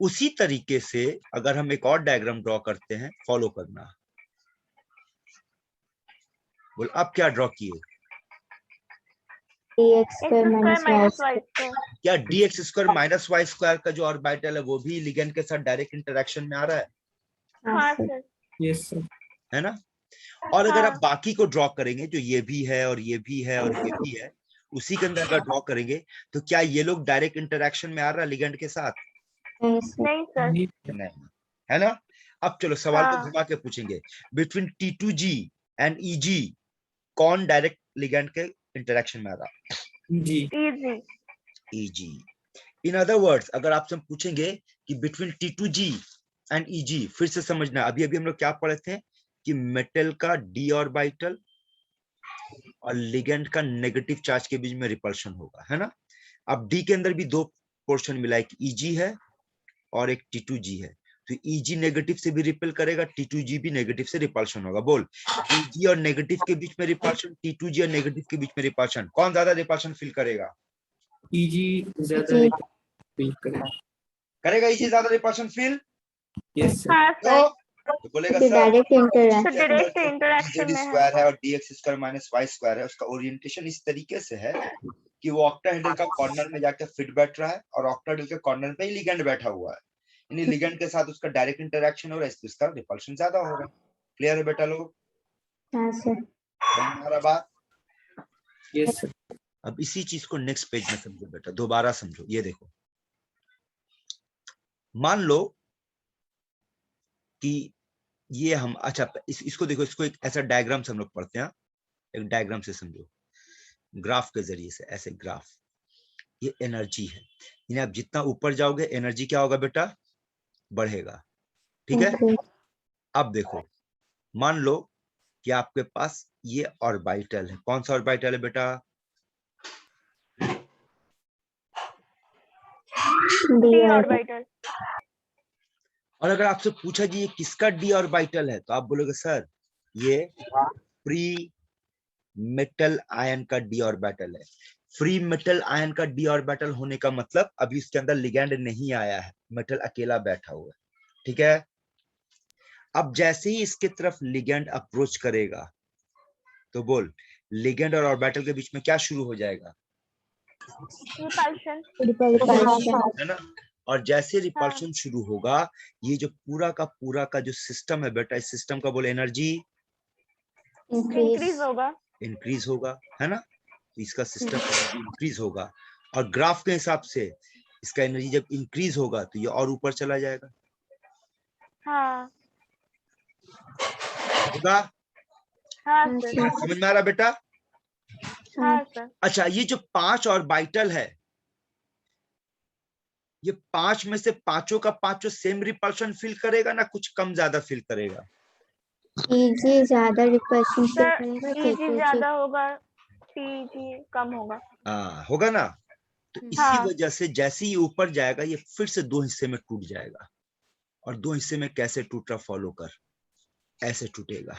Speaker 1: उसी तरीके से अगर हम एक और डायग्राम ड्रॉ करते हैं, फॉलो करना। बोल, अब क्या ड्रॉ किए? क्या dx square minus Y square का जो ऑर्बिटल है वो भी लिगेंड के साथ डायरेक्ट इंटरेक्शन में आ रहा है?
Speaker 2: हाँ सर।
Speaker 5: Yes sir.
Speaker 1: है ना? और अगर आप बाकी को ड्रॉ करेंगे, जो ये भी है और ये भी है और ये भी है, उसी के अंदर अगर ड्रॉ करेंगे, तो क्या ये लोग डायरेक्ट इंटरेक्शन में आ रहा है लिगेंड के साथ?
Speaker 2: नहीं सर।
Speaker 1: नहीं, है ना? अब चलो सवाल को घुमा के पूछेंगे, बिटवीन T2G एंड Eg कौन डायरेक्ट लिगेंड के इंटरेक्शन में आ रहा है?
Speaker 5: जी।
Speaker 1: Eg। इन अदर वर्ड्स, अगर आपसे पूछेंगे कि बिटवीन T2G एंड Eg, फिर से समझना, अभी अभी हम लोग क्या पढ़े थे कि मेटल का d ऑर्बिटल और लिगेंड का नेगेटिव चार्ज के बीच में रिपल्शन होगा, है ना? अब d के अंदर भी 2 पोर्शन मिला है, एक Eg है और एक T2G है। तो Eg नेगेटिव से भी रिपेल करेगा, T2G भी नेगेटिव से रिपल्शन होगा। बोल, Eg और नेगेटिव के बीच में रिपल्शन, T2G और नेगेटिव के बीच में रिपल्शन, कौन ज्यादा रिपल्शन फील करेगा?
Speaker 5: Eg ज्यादा फील
Speaker 1: करेगा Eg ज्यादा रिपल्शन फील?
Speaker 5: Yes sir.
Speaker 2: हाँ सर।
Speaker 1: तो बोलेगा
Speaker 3: तो
Speaker 1: sir
Speaker 3: direct interaction.
Speaker 2: Direct interaction
Speaker 1: z
Speaker 2: में
Speaker 1: स्क्वायर है और dx square minus y square है, उसका ओरिएंटेशन इस तरीके से है कि वो ऑक्टाहेड्रल का कॉर्नर में जाकर फिट बैठ रहा है और ऑक्टाहेड्रल के कॉर्नर पे ही लिगेंड बैठा हुआ है, यानी लिगेंड के साथ उसका डायरेक्ट इंटरेक्शन हो रहा है, इसलिए उसका रिपल्शन ज्यादा हो रहा है। क्लियर है बेटा लोग?
Speaker 3: हाँ सर।
Speaker 1: हमारा बात?
Speaker 5: Yes sir.
Speaker 1: अब इसी चीज को नेक्स्ट पेज में समझो बेटा, दोबारा समझो। ये देखो, मान लो कि ये हम, अच्छा इसको देखो, इसको एक ऐसा डायग्राम से हम लोग पढ़ते हैं, एक डायग्राम से समझो, ग्राफ के जरिए से, ऐसे ग्राफ, ये एनर्जी है, यानी आप जितना ऊपर जाओगे एनर्जी क्या होगा बेटा? बढ़ेगा। ठीक है? अब देखो, मान लो कि आपके पास ये ऑर्बिटल है। कौन सा ऑर्बिटल है बेटा?
Speaker 2: d orbital.
Speaker 1: और अगर आपसे पूछा जी ये किसका डी ऑर्बिटल है, तो आप बोलोगे सर ये फ्री मेटल आयन का डी ऑर्बिटल है। फ्री मेटल आयन का डी ऑर्बिटल होने का मतलब अभी इसके अंदर लिगैंड नहीं आया है, मेटल अकेला बैठा हुआ है। ठीक है, अब जैसे ही इसके तरफ लिगैंड अप्रोच करेगा तो बोल लिगैंड और ऑर्बिटल के बीच में क्या शुरू हो जाएगा?
Speaker 2: Repulsion.
Speaker 1: है ना। और जैसे रिपल्शन शुरू होगा, ये जो पूरा का जो सिस्टम है बेटा, इस सिस्टम का बोले एनर्जी
Speaker 2: Increase होगा.
Speaker 1: इंक्रीज होगा, है ना। तो इसका सिस्टम इंक्रीज होगा और ग्राफ के हिसाब से इसका एनर्जी जब इंक्रीज होगा तो ये और ऊपर चला जाएगा।
Speaker 2: हाँ.
Speaker 1: होगा?
Speaker 2: हाँ सर.
Speaker 1: समझ में आ रहा बेटा?
Speaker 2: हाँ सर.
Speaker 1: अच्छा, ये जो 5 ऑर्बिटल है, ये 5 में से पांचों का पांचों सेम रिपल्शन फील करेगा ना कुछ कम ज्यादा फील करेगा?
Speaker 3: Eg ज्यादा रिपल्शन फील
Speaker 2: सर
Speaker 3: करेगा,
Speaker 2: Eg ज्यादा होगा, Pg कम होगा.
Speaker 1: होगा ना। तो इसी
Speaker 2: हाँ.
Speaker 1: वजह से जैसे ही ऊपर जाएगा ये फिर से 2 हिस्से में टूट जाएगा। और 2 हिस्से में कैसे टूट रहा फॉलो कर, ऐसे टूटेगा।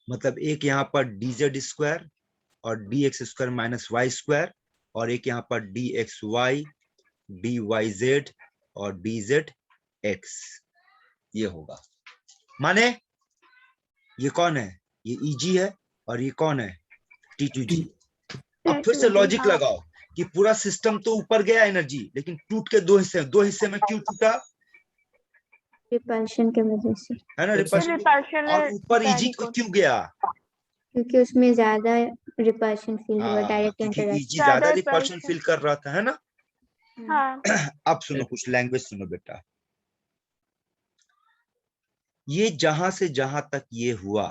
Speaker 1: मतलब एक यहाँ पर dz स्क्वायर और dx square minus Y square, और एक यहाँ पर dxy dyz और dzx, ये होगा। माने ये कौन है? ये Eg है और ये कौन है? T2G। अब फिर से लॉजिक लगाओ कि पूरा सिस्टम तो ऊपर गया एनर्जी, लेकिन टूट के 2 हिस्से में क्यों टूटा?
Speaker 3: रिपल्शन के वजह से,
Speaker 1: है ना, रिपल्शन।
Speaker 2: Repulsion
Speaker 1: और ऊपर Eg क्यों गया?
Speaker 3: क्योंकि उसमें ज्यादा रिपल्शन फील हुआ, डायरेक्ट
Speaker 1: क्योंकि
Speaker 3: इंटरेक्शन।
Speaker 1: Eg ज्यादा
Speaker 2: ज्यादा
Speaker 1: रिपल्शन
Speaker 2: repulsion।
Speaker 1: फील कर रहा था, है ना।
Speaker 2: हाँ.
Speaker 1: अब सुनो, कुछ लैंग्वेज सुनो बेटा। ये जहां से जहां तक ये हुआ,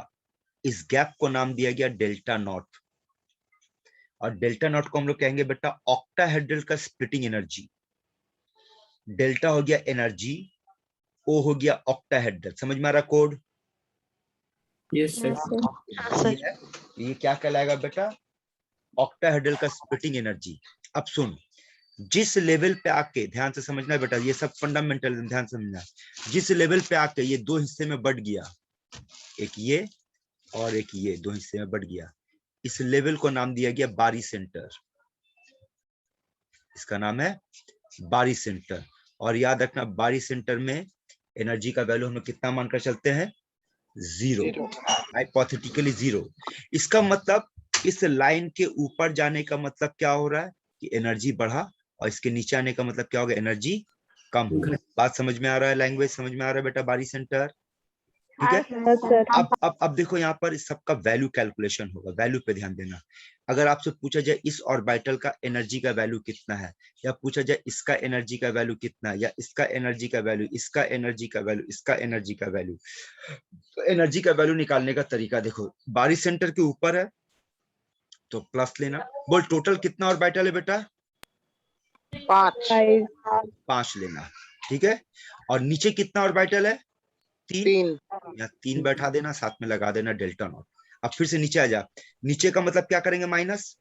Speaker 1: इस गैप को नाम दिया गया डेल्टा नॉट। और डेल्टा नॉट को हम लोग कहेंगे बेटा ऑक्टाहेड्रल का स्प्लिटिंग एनर्जी। डेल्टा हो गया एनर्जी, ओ हो गया ऑक्टाहेड्रल। समझ में आ रहा कोड?
Speaker 5: Yes sir.
Speaker 1: ये क्या कहलाएगा बेटा? ऑक्टाहेड्रल का स्प्लिटिंग एनर्जी। अब सुन, जिस लेवल पे आके, ध्यान से समझना बेटा, ये सब फंडामेंटल ध्यान से समझना। जिस लेवल पे आके ये 2 हिस्से में बढ़ गया, एक ये और एक ये 2 हिस्से में बढ़ गया, इस लेवल को नाम दिया गया बारी सेंटर। इसका नाम है बारी सेंटर। और याद रखना, बारी सेंटर में एनर्जी का वैल्यू हम लोग कितना मानकर चलते हैं? 0, हाइपोथेटिकली 0। इसका मतलब इस लाइन के ऊपर जाने का मतलब क्या हो रहा है कि एनर्जी बढ़ा, और इसके नीचे आने का मतलब क्या होगा? एनर्जी कम होगा। बात समझ में आ रहा है? लैंग्वेज समझ में आ रहा है बेटा? बारी सेंटर, ठीक है। अब देखो यहाँ पर इस सबका वैल्यू कैलकुलेशन होगा। वैल्यू पे ध्यान देना। अगर आपसे पूछा जाए इस ऑर्बिटल का एनर्जी का वैल्यू कितना है, या पूछा जाए इसका एनर्जी का वैल्यू कितना है, या इसका एनर्जी का वैल्यू, इसका एनर्जी का वैल्यू, इसका एनर्जी का वैल्यू, तो एनर्जी का वैल्यू निकालने का तरीका देखो। बारी सेंटर के ऊपर है तो प्लस लेना। बोल टोटल कितना ऑर्बिटल है बेटा?
Speaker 6: 5
Speaker 1: 5 लेना, ठीक है। और नीचे कितना ऑर्बिटल है? 3।
Speaker 6: 3
Speaker 1: या 3 बैठा देना, साथ में लगा देना डेल्टा नॉट। अब फिर से नीचे आ जा। नीचे का मतलब क्या करेंगे? माइनस।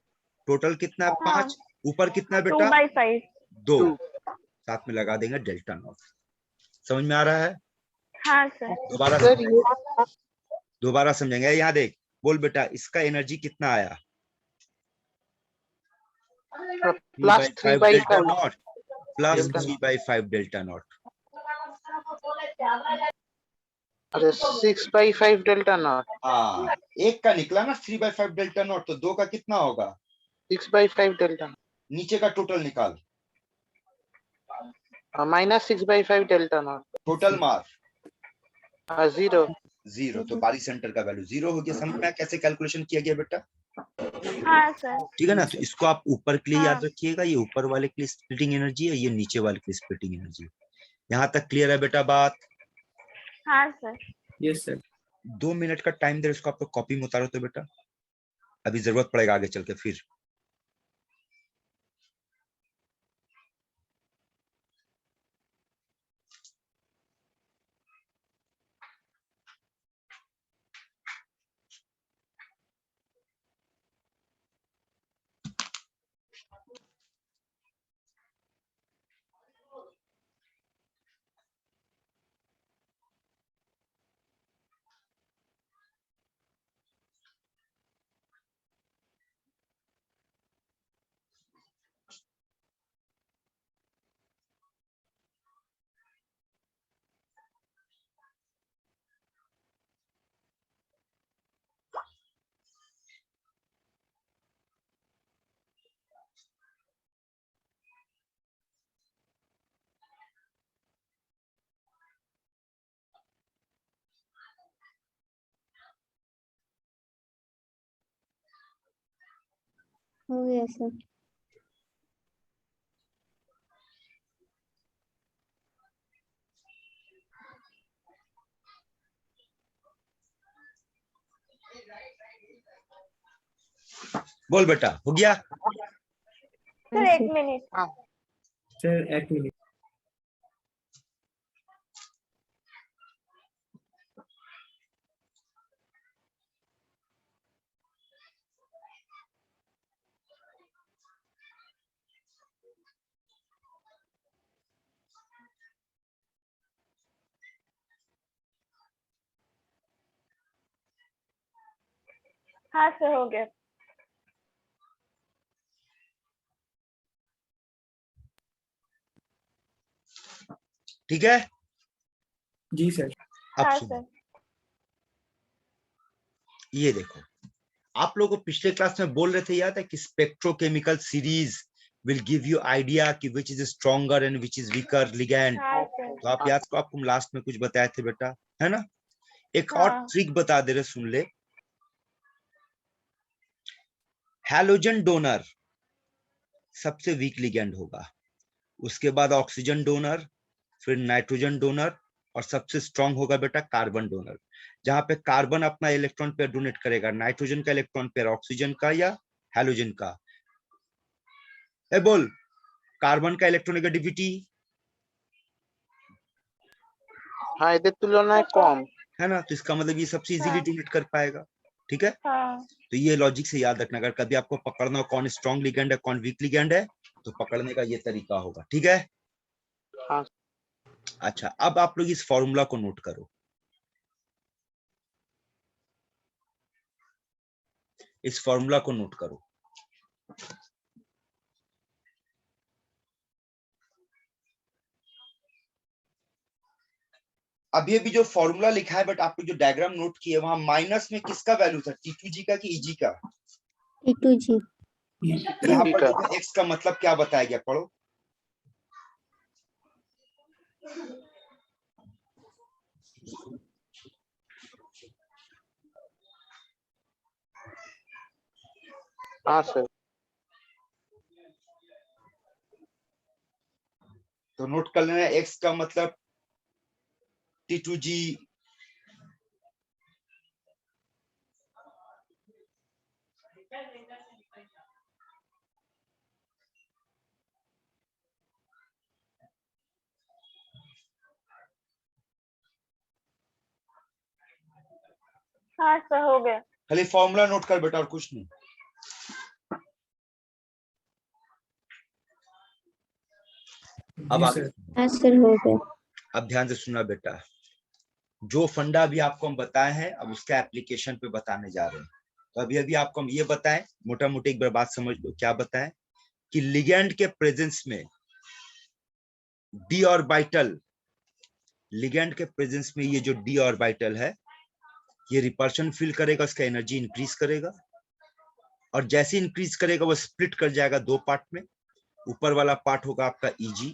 Speaker 1: टोटल कितना है? 5। ऊपर कितना है बेटा?
Speaker 2: 2/5.
Speaker 1: 2। साथ में लगा देंगे डेल्टा नॉट। समझ में आ रहा है?
Speaker 2: हाँ सर.
Speaker 1: दोबारा समझेंगे। यहाँ देख, बोल बेटा इसका एनर्जी कितना आया?
Speaker 6: Plus 3 by
Speaker 1: delta
Speaker 6: 5
Speaker 1: not, plus 3/5 delta not.
Speaker 6: अरे 6/5 डेल्टा नॉट।
Speaker 1: हाँ, एक का निकला ना 3/5 डेल्टा नॉट, तो 2 का कितना होगा?
Speaker 6: 6/5 डेल्टा।
Speaker 1: नीचे का टोटल निकाल।
Speaker 6: Minus 6/5 delta not.
Speaker 1: टोटल मार
Speaker 6: 0।
Speaker 1: तो बारी सेंटर का वैल्यू 0 हो गया। समझ में कैसे कैलकुलेशन किया गया बेटा?
Speaker 2: हाँ सर.
Speaker 1: ठीक है ना। तो इसको आप ऊपर के लिए
Speaker 2: हाँ.
Speaker 1: याद रखिएगा, ये ऊपर वाले के लिए स्प्लिटिंग एनर्जी है, ये नीचे वाले के लिए स्प्लिटिंग एनर्जी। यहाँ तक क्लियर है बेटा बात?
Speaker 2: हाँ सर.
Speaker 5: Yes sir.
Speaker 1: 2 मिनट का टाइम दे, इसको आप लोग कॉपी में उतारो तो बेटा, अभी जरूरत पड़ेगा आगे चल के फिर।
Speaker 3: हो गया सर।
Speaker 1: बोल बेटा, हो गया?
Speaker 2: सर एक मिनट।
Speaker 5: सर एक मिनट।
Speaker 2: हाँ सर हो गया।
Speaker 1: ठीक है,
Speaker 5: जी सर।
Speaker 1: अब
Speaker 2: हाँ
Speaker 1: सुनो,
Speaker 2: सर।
Speaker 1: ये देखो, आप लोगों को पिछले क्लास में बोल रहे थे, याद है कि spectrochemical series will give you idea कि which is stronger and which is weaker ligand.
Speaker 2: हाँ सर।
Speaker 1: तो आप याद को आपको लास्ट में कुछ बताए थे बेटा, है ना? एक और
Speaker 2: हाँ।
Speaker 1: ट्रिक बता दे रहे, सुन ले। हैलोजन डोनर सबसे वीक लिगैंड होगा, उसके बाद ऑक्सीजन डोनर, फिर नाइट्रोजन डोनर, और सबसे स्ट्रांग होगा बेटा कार्बन डोनर। जहां पे कार्बन अपना इलेक्ट्रॉन पेयर डोनेट करेगा, नाइट्रोजन का इलेक्ट्रॉन पेयर ऑक्सीजन का या हैलोजन का। ए बोल, कार्बन का इलेक्ट्रोनेगेटिविटी
Speaker 6: हाँ এদের তুলনায় কম।
Speaker 1: है ना, तो इसका मतलब ये सबसे इजीली
Speaker 2: हाँ।
Speaker 1: डोनेट कर पाएगा। ठीक है,
Speaker 2: हाँ।
Speaker 1: तो ये लॉजिक से याद रखना, अगर कभी आपको पकड़ना हो कौन स्ट्रॉन्ग लिगैंड है कौन वीक लिगैंड है, तो पकड़ने का ये तरीका होगा। ठीक है,
Speaker 6: हाँ
Speaker 1: अच्छा, अब आप लोग इस फॉर्मूला को नोट करो, इस फॉर्मूला को नोट करो। अभी अभी जो फॉर्मूला लिखा है, बट आप लोग जो डायग्राम नोट किए वहां माइनस में किसका वैल्यू था, T2G का कि EG का?
Speaker 3: T2G।
Speaker 1: यहाँ पर देखो एक्स का मतलब क्या बताया गया, पढ़ो।
Speaker 6: हाँ सर।
Speaker 1: तो नोट कर लेना, एक्स का मतलब T2G,
Speaker 2: हाँ सर हो गया।
Speaker 1: खाली फॉर्मूला नोट कर बेटा, और कुछ नहीं। अब
Speaker 5: जी
Speaker 1: आगे
Speaker 5: सर।
Speaker 1: सुनो।
Speaker 3: हाँ सर हो गया।
Speaker 1: अब ध्यान से सुना बेटा, जो फंडा अभी आपको हम बताए हैं, अब उसका एप्लीकेशन पे बताने जा रहे हैं। तो अभी अभी आपको हम ये बताएं, मोटा मोटी एक बार बात समझ लो, क्या बताएं कि लिगैंड के प्रेजेंस में डी ऑर्बिटल, लिगैंड के प्रेजेंस में ये जो डी ऑर्बिटल है, ये रिपल्शन फील करेगा, उसका एनर्जी इंक्रीज करेगा, और जैसे इंक्रीज करेगा वो स्प्लिट कर जाएगा दो पार्ट में। ऊपर वाला पार्ट होगा आपका EG,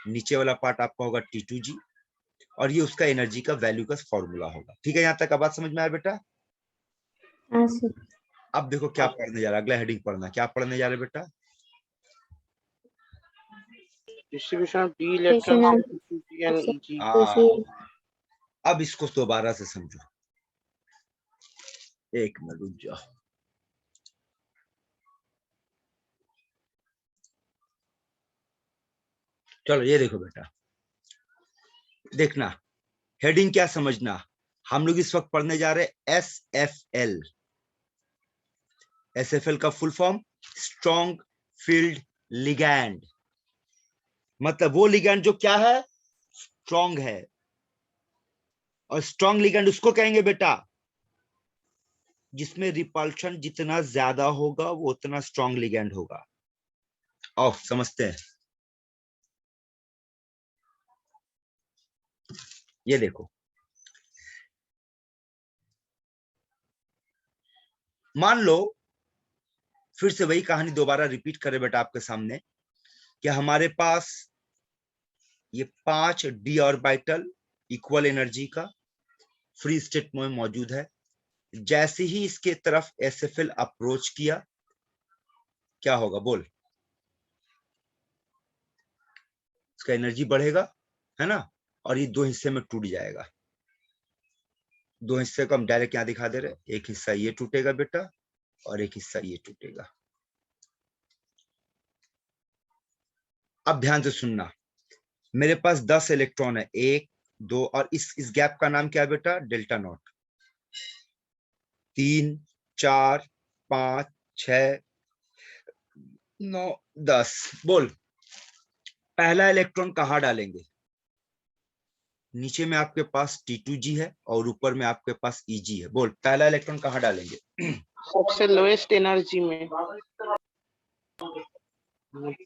Speaker 1: नीचे वाला पार्ट आपका होगा T2G, और ये उसका एनर्जी का वैल्यू का फॉर्मूला होगा। ठीक है, यहाँ तक बात समझ में आया बेटा?
Speaker 3: हाँ सर।
Speaker 1: अब देखो क्या पढ़ने जा रहा है, अगला हेडिंग पढ़ना, क्या पढ़ने जा रहे बेटा?
Speaker 6: Distribution of D electrons T2G and EG।
Speaker 1: अब इसको दोबारा से समझो, एक मिनट रुक जाओ। चलो ये देखो बेटा, देखना हेडिंग क्या समझना। हम लोग इस वक्त पढ़ने जा रहे हैं SFL। SFL का full form strong field ligand, मतलब वो लिगैंड जो क्या है, स्ट्रॉन्ग है। और स्ट्रॉन्ग लिगैंड उसको कहेंगे बेटा जिसमें रिपल्शन जितना ज्यादा होगा वो उतना स्ट्रॉन्ग लिगैंड होगा। आओ समझते हैं। ये देखो, मान लो, फिर से वही कहानी दोबारा रिपीट करें बेटा आपके सामने, कि हमारे पास ये 5 डी ऑर्बिटल इक्वल एनर्जी का फ्री स्टेट में मौजूद है। जैसे ही इसके तरफ SFL अप्रोच किया, क्या होगा बोल? इसका एनर्जी बढ़ेगा, है ना, और ये दो हिस्से में टूट जाएगा। दो हिस्से को हम डायरेक्ट यहाँ दिखा दे रहे हैं, एक हिस्सा ये टूटेगा बेटा और एक हिस्सा ये टूटेगा। अब ध्यान से सुनना, मेरे पास 10 इलेक्ट्रॉन है, 1 2, और इस गैप का नाम क्या है बेटा? Delta not. 3 4 5 6 9 10। बोल, पहला इलेक्ट्रॉन कहाँ डालेंगे? नीचे में आपके पास T2G है और ऊपर में आपके पास Eg है। बोल, पहला इलेक्ट्रॉन कहाँ डालेंगे?
Speaker 6: सबसे लोएस्ट एनर्जी में,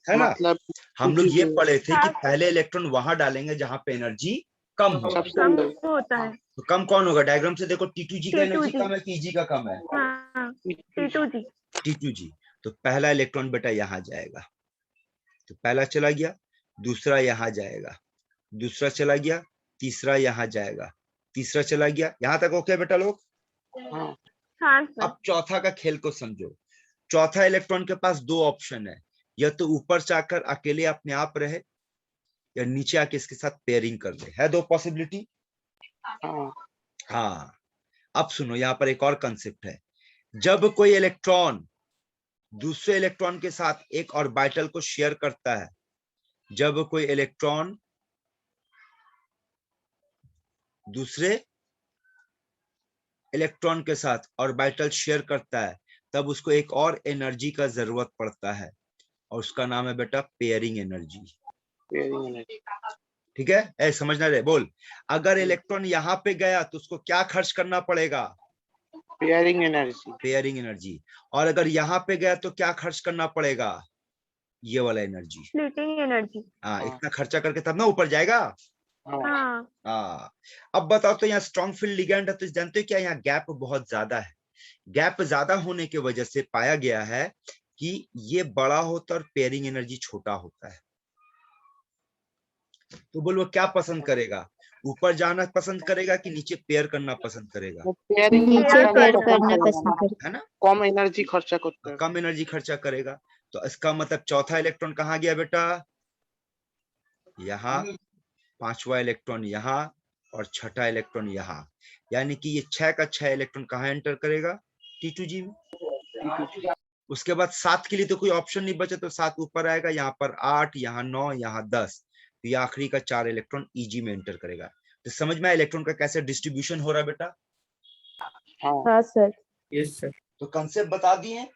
Speaker 1: है ना?
Speaker 6: मतलब
Speaker 1: हम लोग ये पढ़े थे कि
Speaker 2: हाँ।
Speaker 1: पहले इलेक्ट्रॉन वहां डालेंगे जहां पे एनर्जी कम हो।
Speaker 6: सबसे
Speaker 2: कम
Speaker 6: लो
Speaker 2: होता है।
Speaker 1: तो कम कौन होगा? डायग्राम से देखो, T2G का एनर्जी
Speaker 2: T2G।
Speaker 1: कम है कि Eg का कम है?
Speaker 2: हाँ, T2G।
Speaker 1: T2G। तो पहला इलेक्ट्रॉन बेटा यहाँ जाएगा, तो पहला चला गया, दूसरा यहाँ जाएगा, दूसरा चला गया, तीसरा यहाँ जाएगा, तीसरा चला गया। यहाँ तक ओके बेटा लोग?
Speaker 6: हाँ
Speaker 2: हाँ सर।
Speaker 1: अब चौथा का खेल को समझो। चौथा इलेक्ट्रॉन के पास दो ऑप्शन है, या तो ऊपर जाकर अकेले अपने आप रहे, या नीचे आके इसके साथ पेयरिंग कर दे। है दो पॉसिबिलिटी।
Speaker 6: हाँ
Speaker 1: हाँ, अब सुनो, यहाँ पर एक और कंसेप्ट है। जब कोई इलेक्ट्रॉन दूसरे इलेक्ट्रॉन के साथ एक ऑर्बिटल को शेयर करता है, जब कोई इलेक्ट्रॉन दूसरे इलेक्ट्रॉन के साथ ऑर्बिटल शेयर करता है, तब उसको एक और एनर्जी का जरूरत पड़ता है, और उसका नाम है बेटा पेयरिंग एनर्जी।
Speaker 6: Pairing energy.
Speaker 1: ठीक है, ऐसे समझना रहे। बोल, अगर इलेक्ट्रॉन यहाँ पे गया तो उसको क्या खर्च करना पड़ेगा?
Speaker 6: Pairing energy.
Speaker 1: Pairing energy. और अगर यहाँ पे गया तो क्या खर्च करना पड़ेगा? ये वाला एनर्जी।
Speaker 2: Splitting energy.
Speaker 1: हाँ,
Speaker 6: हाँ।
Speaker 1: इतना खर्चा करके तब ना ऊपर जाएगा।
Speaker 6: हाँ
Speaker 2: हाँ।
Speaker 1: हाँ, अब बताओ, तो यहाँ स्ट्रॉन्ग फील्ड लिगेंड है, तो जानते हो क्या यहाँ गैप बहुत ज्यादा है। गैप ज्यादा होने की वजह से पाया गया है कि ये बड़ा होता है और पेयरिंग एनर्जी छोटा होता है। तो बोल, वो क्या पसंद करेगा? ऊपर जाना पसंद करेगा कि नीचे पेयर करना पसंद करेगा?
Speaker 6: वो पेयरिंग
Speaker 3: नीचे पेयर करना पसंद करते
Speaker 1: है ना,
Speaker 6: कम एनर्जी खर्चा करता है।
Speaker 1: कम एनर्जी खर्चा करेगा। तो इसका मतलब चौथा इलेक्ट्रॉन कहाँ गया बेटा? यहाँ, पांचवा इलेक्ट्रॉन यहाँ, और छठा इलेक्ट्रॉन यहाँ। यानी कि ये 6 का 6 इलेक्ट्रॉन कहाँ एंटर करेगा? T2G में। उसके बाद 7 के लिए तो कोई ऑप्शन नहीं बचा, तो 7 ऊपर आएगा, यहाँ पर 8, यहाँ 9, यहाँ 10। तो ये आखिरी का 4 इलेक्ट्रॉन Eg में एंटर करेगा। तो समझ में आया इलेक्ट्रॉन का कैसे डिस्ट्रीब्यूशन हो रहा है बेटा?
Speaker 6: हाँ
Speaker 3: सर।
Speaker 5: Yes sir.
Speaker 1: तो कंसेप्ट बता दिए।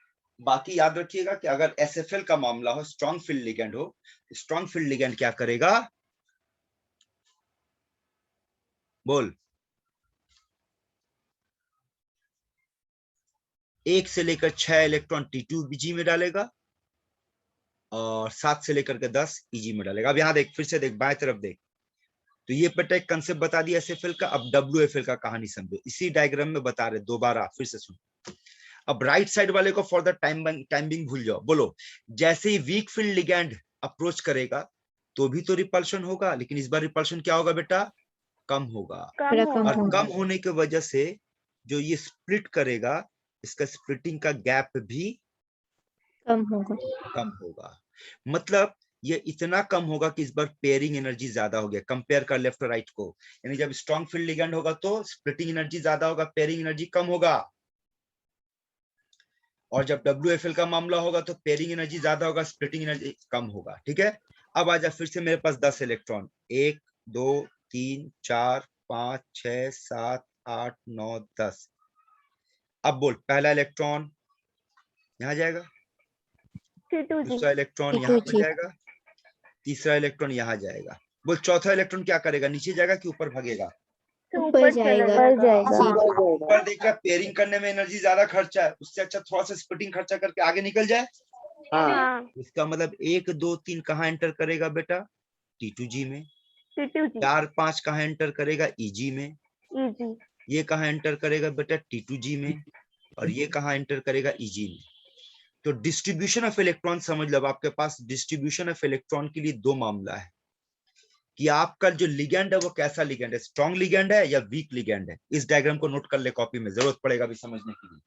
Speaker 1: बाकी याद रखिएगा कि अगर SFL का मामला हो, स्ट्रॉन्ग फील्ड लिगेंड हो, स्ट्रॉन्ग फील्ड लिगेंड क्या करेगा? बोल, 1 से लेकर 6 इलेक्ट्रॉन T2G में डालेगा, और 7 से लेकर के 10 Eg में डालेगा। अब यहाँ देख, फिर से देख, बाएं तरफ देख। तो ये बेटा एक कंसेप्ट बता दिया SFL का। अब WFL का कहानी समझो, इसी डायग्राम में बता रहे, दोबारा फिर से सुन। अब राइट साइड वाले को फॉर द टाइमिंग भूल जाओ। बोलो, जैसे ही वीक फील्ड लिगेंड अप्रोच करेगा तो भी तो रिपल्शन होगा, लेकिन इस बार रिपल्शन क्या होगा बेटा? कम होगा।
Speaker 2: कम
Speaker 3: कम
Speaker 1: और
Speaker 2: होगा।
Speaker 1: कम होने की वजह से जो ये स्प्लिट करेगा, इसका स्प्लिटिंग का गैप भी
Speaker 3: कम होगा।
Speaker 1: कम होगा। मतलब ये इतना कम होगा कि इस बार पेयरिंग एनर्जी ज्यादा हो गया। कंपेयर कर लेफ्ट और राइट को, यानी जब स्ट्रॉन्ग फील्ड लिगेंड होगा तो स्प्लिटिंग एनर्जी ज्यादा होगा, पेयरिंग एनर्जी कम होगा। और जब WFL का मामला होगा तो पेयरिंग एनर्जी ज्यादा होगा, स्प्लिटिंग एनर्जी कम होगा। ठीक है, अब आजा फिर से, मेरे पास 10 इलेक्ट्रॉन, 1 2 3 4 5 6 7 8 9 10। अब बोल, पहला इलेक्ट्रॉन यहाँ जाएगा,
Speaker 2: T2G।
Speaker 1: दूसरा इलेक्ट्रॉन यहाँ पर जाएगा, तीसरा इलेक्ट्रॉन यहाँ जाएगा। बोल, चौथा इलेक्ट्रॉन क्या करेगा? नीचे जाएगा कि ऊपर भागेगा?
Speaker 3: ऊपर जाएगा।
Speaker 1: ऊपर देख रहा, पेयरिंग करने में एनर्जी ज्यादा खर्चा है, उससे अच्छा थोड़ा सा स्प्लिटिंग खर्चा करके आगे निकल जाए।
Speaker 6: हाँ
Speaker 2: हाँ।
Speaker 1: इसका मतलब 1 2 3 कहाँ एंटर करेगा बेटा? T2G में।
Speaker 2: T2G।
Speaker 1: 4 5 कहाँ एंटर करेगा? Eg में।
Speaker 2: Eg।
Speaker 1: ये कहाँ एंटर करेगा बेटा? T2G में। और ये कहाँ एंटर करेगा? Eg में। तो डिस्ट्रीब्यूशन ऑफ इलेक्ट्रॉन समझ लो, आपके पास डिस्ट्रीब्यूशन ऑफ इलेक्ट्रॉन के लिए दो मामला है कि आपका जो लिगेंड है वो कैसा लिगेंड है, स्ट्रॉन्ग लिगेंड है या वीक लिगेंड है। इस डायग्राम को नोट कर ले, कॉपी में जरूरत पड़ेगा भी समझने के लिए।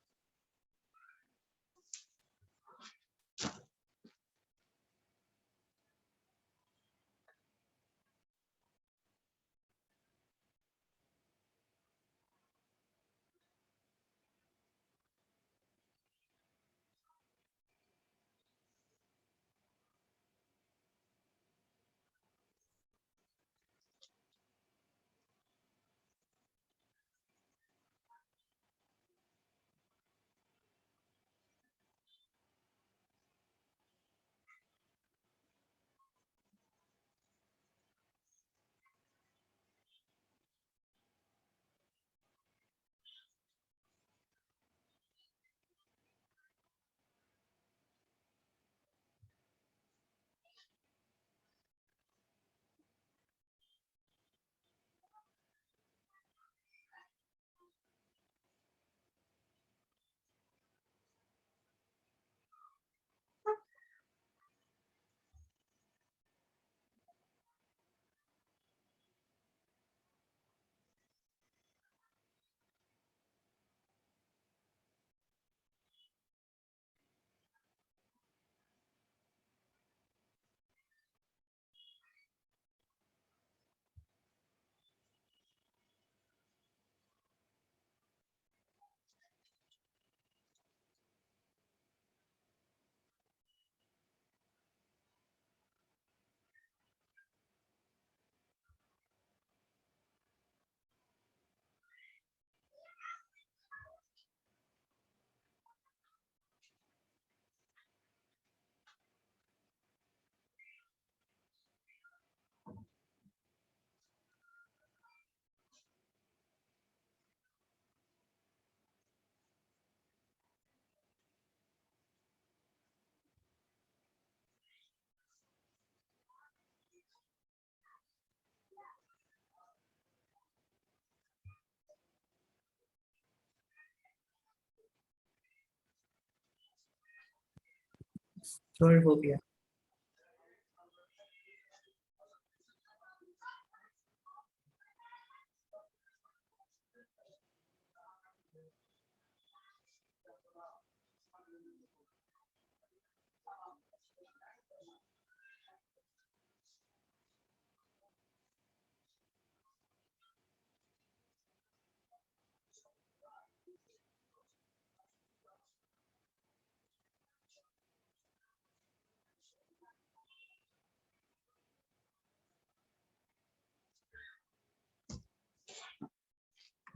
Speaker 5: सॉल्व हो गया।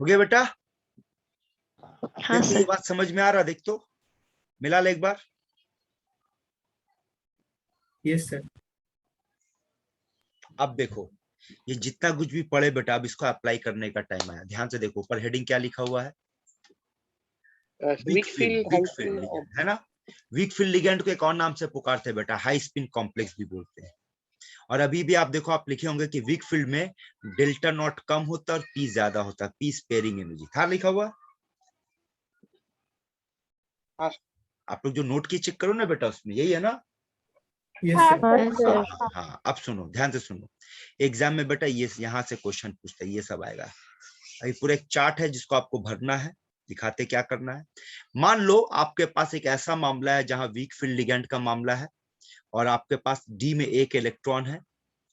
Speaker 1: हो गया बेटा?
Speaker 4: हाँ
Speaker 1: देखो ये
Speaker 4: सर।
Speaker 1: बात समझ में आ रहा? देख तो मिला ले एक बार।
Speaker 5: Yes sir.
Speaker 1: अब देखो ये जितना कुछ भी पढ़े बेटा, अब इसको अप्लाई करने का टाइम आया। ध्यान से देखो ऊपर हेडिंग क्या लिखा हुआ है, वीक फील्ड लिगेंड, है ना? वीक फील्ड लिगेंड को एक और नाम से पुकारते हैं बेटा, हाई स्पिन कॉम्प्लेक्स भी बोलते हैं। और अभी भी आप देखो, आप लिखे होंगे कि वीक फील्ड में डेल्टा नॉट कम होता है और पी ज्यादा होता है, पी स्पेयरिंग एनर्जी था लिखा हुआ।
Speaker 6: हाँ।
Speaker 1: आप लोग जो नोट की चेक करो ना बेटा, उसमें यही है ना?
Speaker 5: यस
Speaker 2: हाँ
Speaker 5: सर।
Speaker 2: सर।
Speaker 1: हाँ, अब सुनो, ध्यान से सुनो। एग्जाम में बेटा ये यहाँ से क्वेश्चन पूछता है, ये सब आएगा। अभी पूरा एक चार्ट है जिसको आपको भरना है, दिखाते क्या करना है। मान लो आपके पास एक ऐसा मामला है जहां वीक फील्ड लिगेंड का मामला है और आपके पास डी में एक इलेक्ट्रॉन है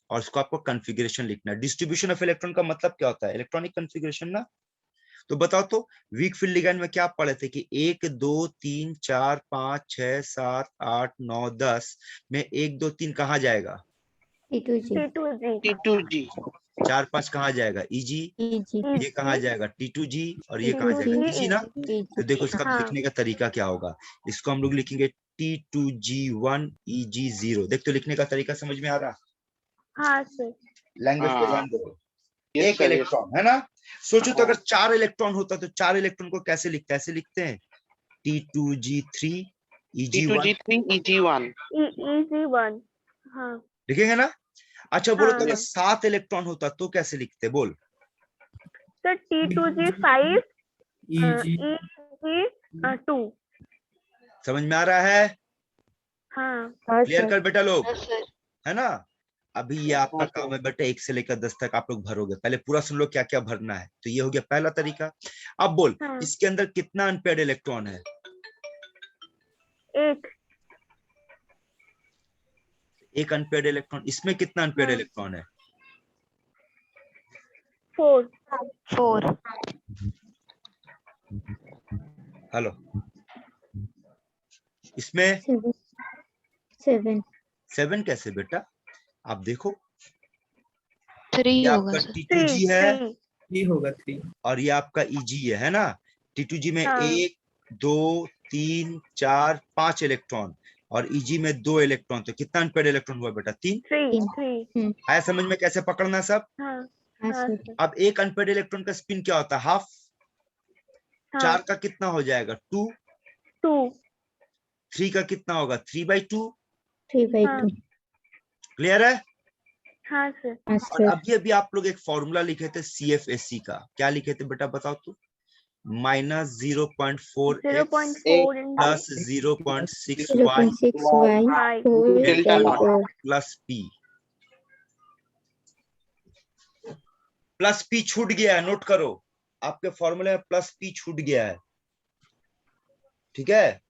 Speaker 1: और उसको आपको कॉन्फ़िगरेशन लिखना है। डिस्ट्रीब्यूशन ऑफ इलेक्ट्रॉन का मतलब क्या होता है? इलेक्ट्रॉनिक कॉन्फ़िगरेशन ना। तो बताओ तो वीक फील्ड लिगेंड में क्या पढ़े थे कि 1 2 3 4 5 6 7 8 9 10 में 1 2 3 कहाँ जाएगा?
Speaker 3: T2G,
Speaker 6: T2G
Speaker 1: 4 5 कहाँ जाएगा? EG।
Speaker 3: EG,
Speaker 1: ये कहाँ जाएगा? T2G। और ये कहाँ जाएगा?
Speaker 3: T2G,
Speaker 1: EG ना।
Speaker 3: EG,
Speaker 1: तो देखो इसका
Speaker 2: हाँ।
Speaker 1: लिखने का तरीका क्या होगा, इसको हम लोग लिखेंगे T2G1 EG0। देख तो लिखने का तरीका समझ में आ रहा?
Speaker 2: हाँ सर।
Speaker 1: लैंग्वेज पे
Speaker 6: हाँ।
Speaker 1: ध्यान दो।
Speaker 6: यस
Speaker 1: एक
Speaker 6: सर, यस।
Speaker 1: इलेक्ट्रॉन है ना। सोचो तो
Speaker 6: हाँ।
Speaker 1: अगर 4 इलेक्ट्रॉन होता तो 4 इलेक्ट्रॉन को कैसे लिखते हैं? ऐसे लिखते हैं T2G3 EG1,
Speaker 6: T2G3 EG1
Speaker 2: EG1। हाँ
Speaker 1: लिखेंगे ना। अच्छा बोलो तो
Speaker 2: हाँ
Speaker 1: अगर
Speaker 2: हाँ।
Speaker 1: 7 इलेक्ट्रॉन होता तो कैसे लिखते? बोल।
Speaker 2: Sir T2G5
Speaker 5: EG
Speaker 2: EG2।
Speaker 1: समझ में आ रहा है?
Speaker 2: हाँ
Speaker 1: क्लियर कर बेटा लोग, है ना? अभी ये आपका
Speaker 6: हाँ, सर।
Speaker 1: काम है बेटा 1 से लेकर 10 तक आप लोग भरोगे। पहले पूरा सुन लो क्या क्या भरना है। तो ये हो गया पहला तरीका। अब बोल
Speaker 2: हाँ।
Speaker 1: इसके अंदर कितना अनपेयर्ड इलेक्ट्रॉन है? एक अनपेयर्ड इलेक्ट्रॉन। इसमें कितना अनपेयर्ड
Speaker 2: हाँ।
Speaker 1: इलेक्ट्रॉन है?
Speaker 2: 4।
Speaker 4: 4।
Speaker 1: हेलो, इसमें
Speaker 3: 7,
Speaker 1: 7 कैसे बेटा? आप देखो
Speaker 4: 3
Speaker 1: ये
Speaker 4: होगा
Speaker 1: आपका
Speaker 4: सर।
Speaker 1: T2G है
Speaker 5: 3 होगा 3।
Speaker 1: और ये आपका EG है ना। T2G में
Speaker 2: हाँ।
Speaker 1: 1 2 3 4 5 इलेक्ट्रॉन और EG में 2 इलेक्ट्रॉन। तो कितना अनपेयर्ड इलेक्ट्रॉन हुआ बेटा? 3।
Speaker 2: 3।
Speaker 1: आया समझ में कैसे पकड़ना है सब?
Speaker 2: हाँ
Speaker 3: हाँ
Speaker 2: हाँ
Speaker 3: सर,
Speaker 2: सर।
Speaker 1: अब एक अनपेयर्ड इलेक्ट्रॉन का स्पिन क्या होता है? हाफ।
Speaker 2: हाँ
Speaker 1: 4 का कितना हो जाएगा? 2।
Speaker 2: 2।
Speaker 1: 3 का कितना होगा? 3/2।
Speaker 3: 3/2,
Speaker 1: क्लियर है?
Speaker 2: हाँ सर।
Speaker 3: हाँ
Speaker 1: और
Speaker 3: सर,
Speaker 1: अभी अभी आप लोग एक फॉर्मूला लिखे थे CFSC का। क्या लिखे थे बेटा बताओ तो? -0.4x
Speaker 2: 0.4
Speaker 1: plus
Speaker 2: into
Speaker 1: 0.6y
Speaker 3: 0.6y
Speaker 1: delta
Speaker 3: whole
Speaker 1: not
Speaker 3: LO,
Speaker 1: plus P। Plus P छूट गया है, नोट करो। आपके फॉर्मूले में प्लस P छूट गया है, ठीक है?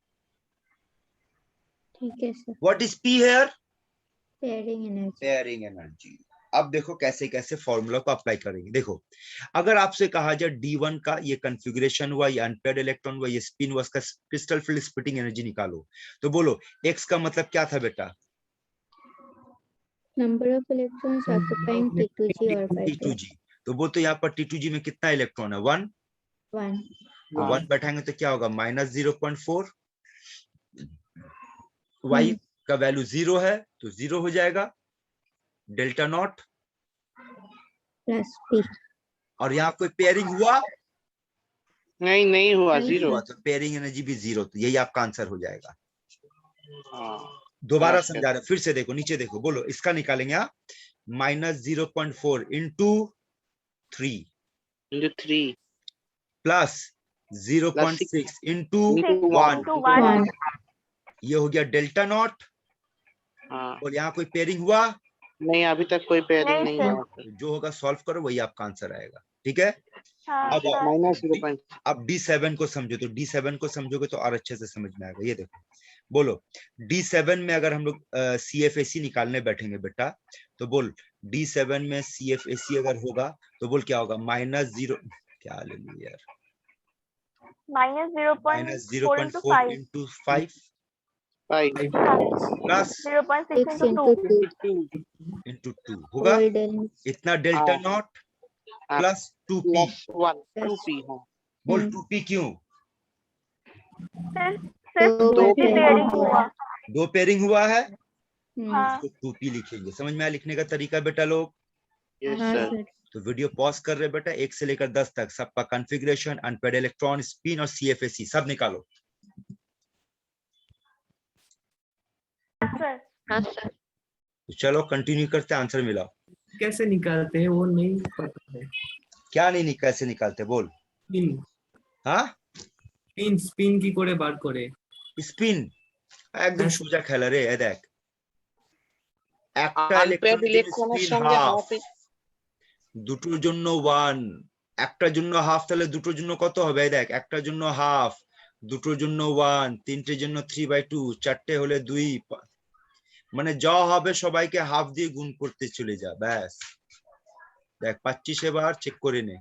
Speaker 3: ठीक है sir,
Speaker 1: what is P here?
Speaker 3: Pairing energy,
Speaker 1: pairing energy. अब देखो कैसे कैसे फॉर्मूला को अप्लाई करेंगे। देखो अगर आपसे कहा जाए D1 का ये कॉन्फ़िगरेशन हुआ, ये अनपेयर्ड इलेक्ट्रॉन हुआ, ये स्पिन हुआ, इसका क्रिस्टल फील्ड स्प्लिटिंग एनर्जी निकालो। तो बोलो X का मतलब क्या था बेटा?
Speaker 3: Number of electrons occupying T2G और ऑर्बिटल,
Speaker 1: T2G। तो वो तो यहाँ पर T2G में कितना इलेक्ट्रॉन है? 1।
Speaker 3: 1,
Speaker 1: तो 1 बैठाएंगे तो क्या होगा? -0.4। Y का वैल्यू 0 है तो 0 हो जाएगा, डेल्टा नॉट
Speaker 3: प्लस P,
Speaker 1: और यहाँ कोई पेयरिंग हुआ?
Speaker 6: नहीं हुआ,
Speaker 3: नहीं
Speaker 6: 0।
Speaker 1: हुआ तो पेयरिंग एनर्जी भी 0। तो यही आपका आंसर हो जाएगा।
Speaker 6: हाँ।
Speaker 1: दोबारा
Speaker 6: समझ
Speaker 1: समझा रहे, फिर से देखो नीचे देखो, बोलो इसका निकालेंगे आप। -0.4 into 3
Speaker 6: into 3
Speaker 1: plus 0.6 into
Speaker 6: into
Speaker 2: 6
Speaker 6: 1
Speaker 2: into 1
Speaker 3: 1,
Speaker 1: ये हो गया डेल्टा नॉट
Speaker 6: हाँ
Speaker 1: बोल यहाँ कोई पेयरिंग हुआ?
Speaker 6: नहीं, अभी तक कोई पेयरिंग
Speaker 2: नहीं,
Speaker 6: नहीं
Speaker 2: सर।
Speaker 6: हुआ सर।
Speaker 1: जो होगा सॉल्व करो, वही आपका आंसर आएगा। ठीक है,
Speaker 2: हाँ
Speaker 1: अब
Speaker 2: सर।
Speaker 6: माइनस 0.6।
Speaker 1: अब D7 को समझो, तो D7 को समझोगे तो और अच्छे से समझ में आएगा। ये देखो, बोलो D7 में अगर हम लोग CFAC निकालने बैठेंगे बेटा, तो बोल D7 में CFAC अगर होगा तो बोल क्या होगा? -0, क्या ले लिया यार,
Speaker 2: -0.4 into
Speaker 1: -0.4
Speaker 2: 5.
Speaker 1: into 5
Speaker 6: 5
Speaker 1: plus
Speaker 2: 0.6
Speaker 3: 6
Speaker 2: into 2.
Speaker 3: into 2
Speaker 1: into 2 होगा
Speaker 3: golden
Speaker 1: इतना डेल्टा
Speaker 6: हाँ।
Speaker 1: नॉट
Speaker 6: हाँ,
Speaker 1: plus 2p।
Speaker 6: Plus 1
Speaker 3: Plus
Speaker 6: 2p। हाँ
Speaker 1: बोल
Speaker 3: हम्म।
Speaker 1: 2p क्यों?
Speaker 2: सिर्फ
Speaker 3: दो
Speaker 2: दो
Speaker 3: pairing
Speaker 2: पेयरिंग
Speaker 3: हुआ।
Speaker 2: हुआ।
Speaker 1: 2 पेयरिंग हुआ है,
Speaker 2: हाँ
Speaker 1: तो 2p लिखेंगे। समझ में आया लिखने का तरीका बेटा लोग?
Speaker 6: यस
Speaker 3: हाँ
Speaker 6: सर।
Speaker 3: सर।
Speaker 1: तो वीडियो पॉज कर रहे बेटा, 1 से लेकर 10 तक सबका कॉन्फ़िगरेशन, अनपेड इलेक्ट्रॉन, स्पिन और CFAC सब निकालो।
Speaker 2: सर।
Speaker 4: हाँ सर।
Speaker 1: तो चलो कंटिन्यू करते हैं, आंसर मिलाओ।
Speaker 5: कैसे निकालते हैं वो नहीं पता है।
Speaker 1: क्या नहीं कैसे निकालते बोल?
Speaker 5: स्पिन
Speaker 1: हाँ,
Speaker 5: स्पिन स्पिन की করে বার করে।
Speaker 1: স্পিন একদম
Speaker 5: হ্যাঁ,
Speaker 1: সোজা খেলা রে। এ দেখ, একটা
Speaker 6: আনপেয়ার্ড
Speaker 1: ইলেকট্রনের জন্য
Speaker 6: ইলেকট্রনের
Speaker 1: স্পিন
Speaker 6: সঙ্গে
Speaker 1: হাফ,
Speaker 6: হাফ।
Speaker 1: দুটোর জন্য 1, একটার জন্য হাফ, তাহলে দুটোর জন্য কত হবে? এই দেখ, একটার জন্য হাফ, দুটোর জন্য 1, তিনটের জন্য 3/2, চারটে হলে 2, মানে যা হবে সবাইকে হাফ দিয়ে গুণ করতে চলে যা, ব্যাস। দেখ পাচ্ছিস? এবার চেক করে নে।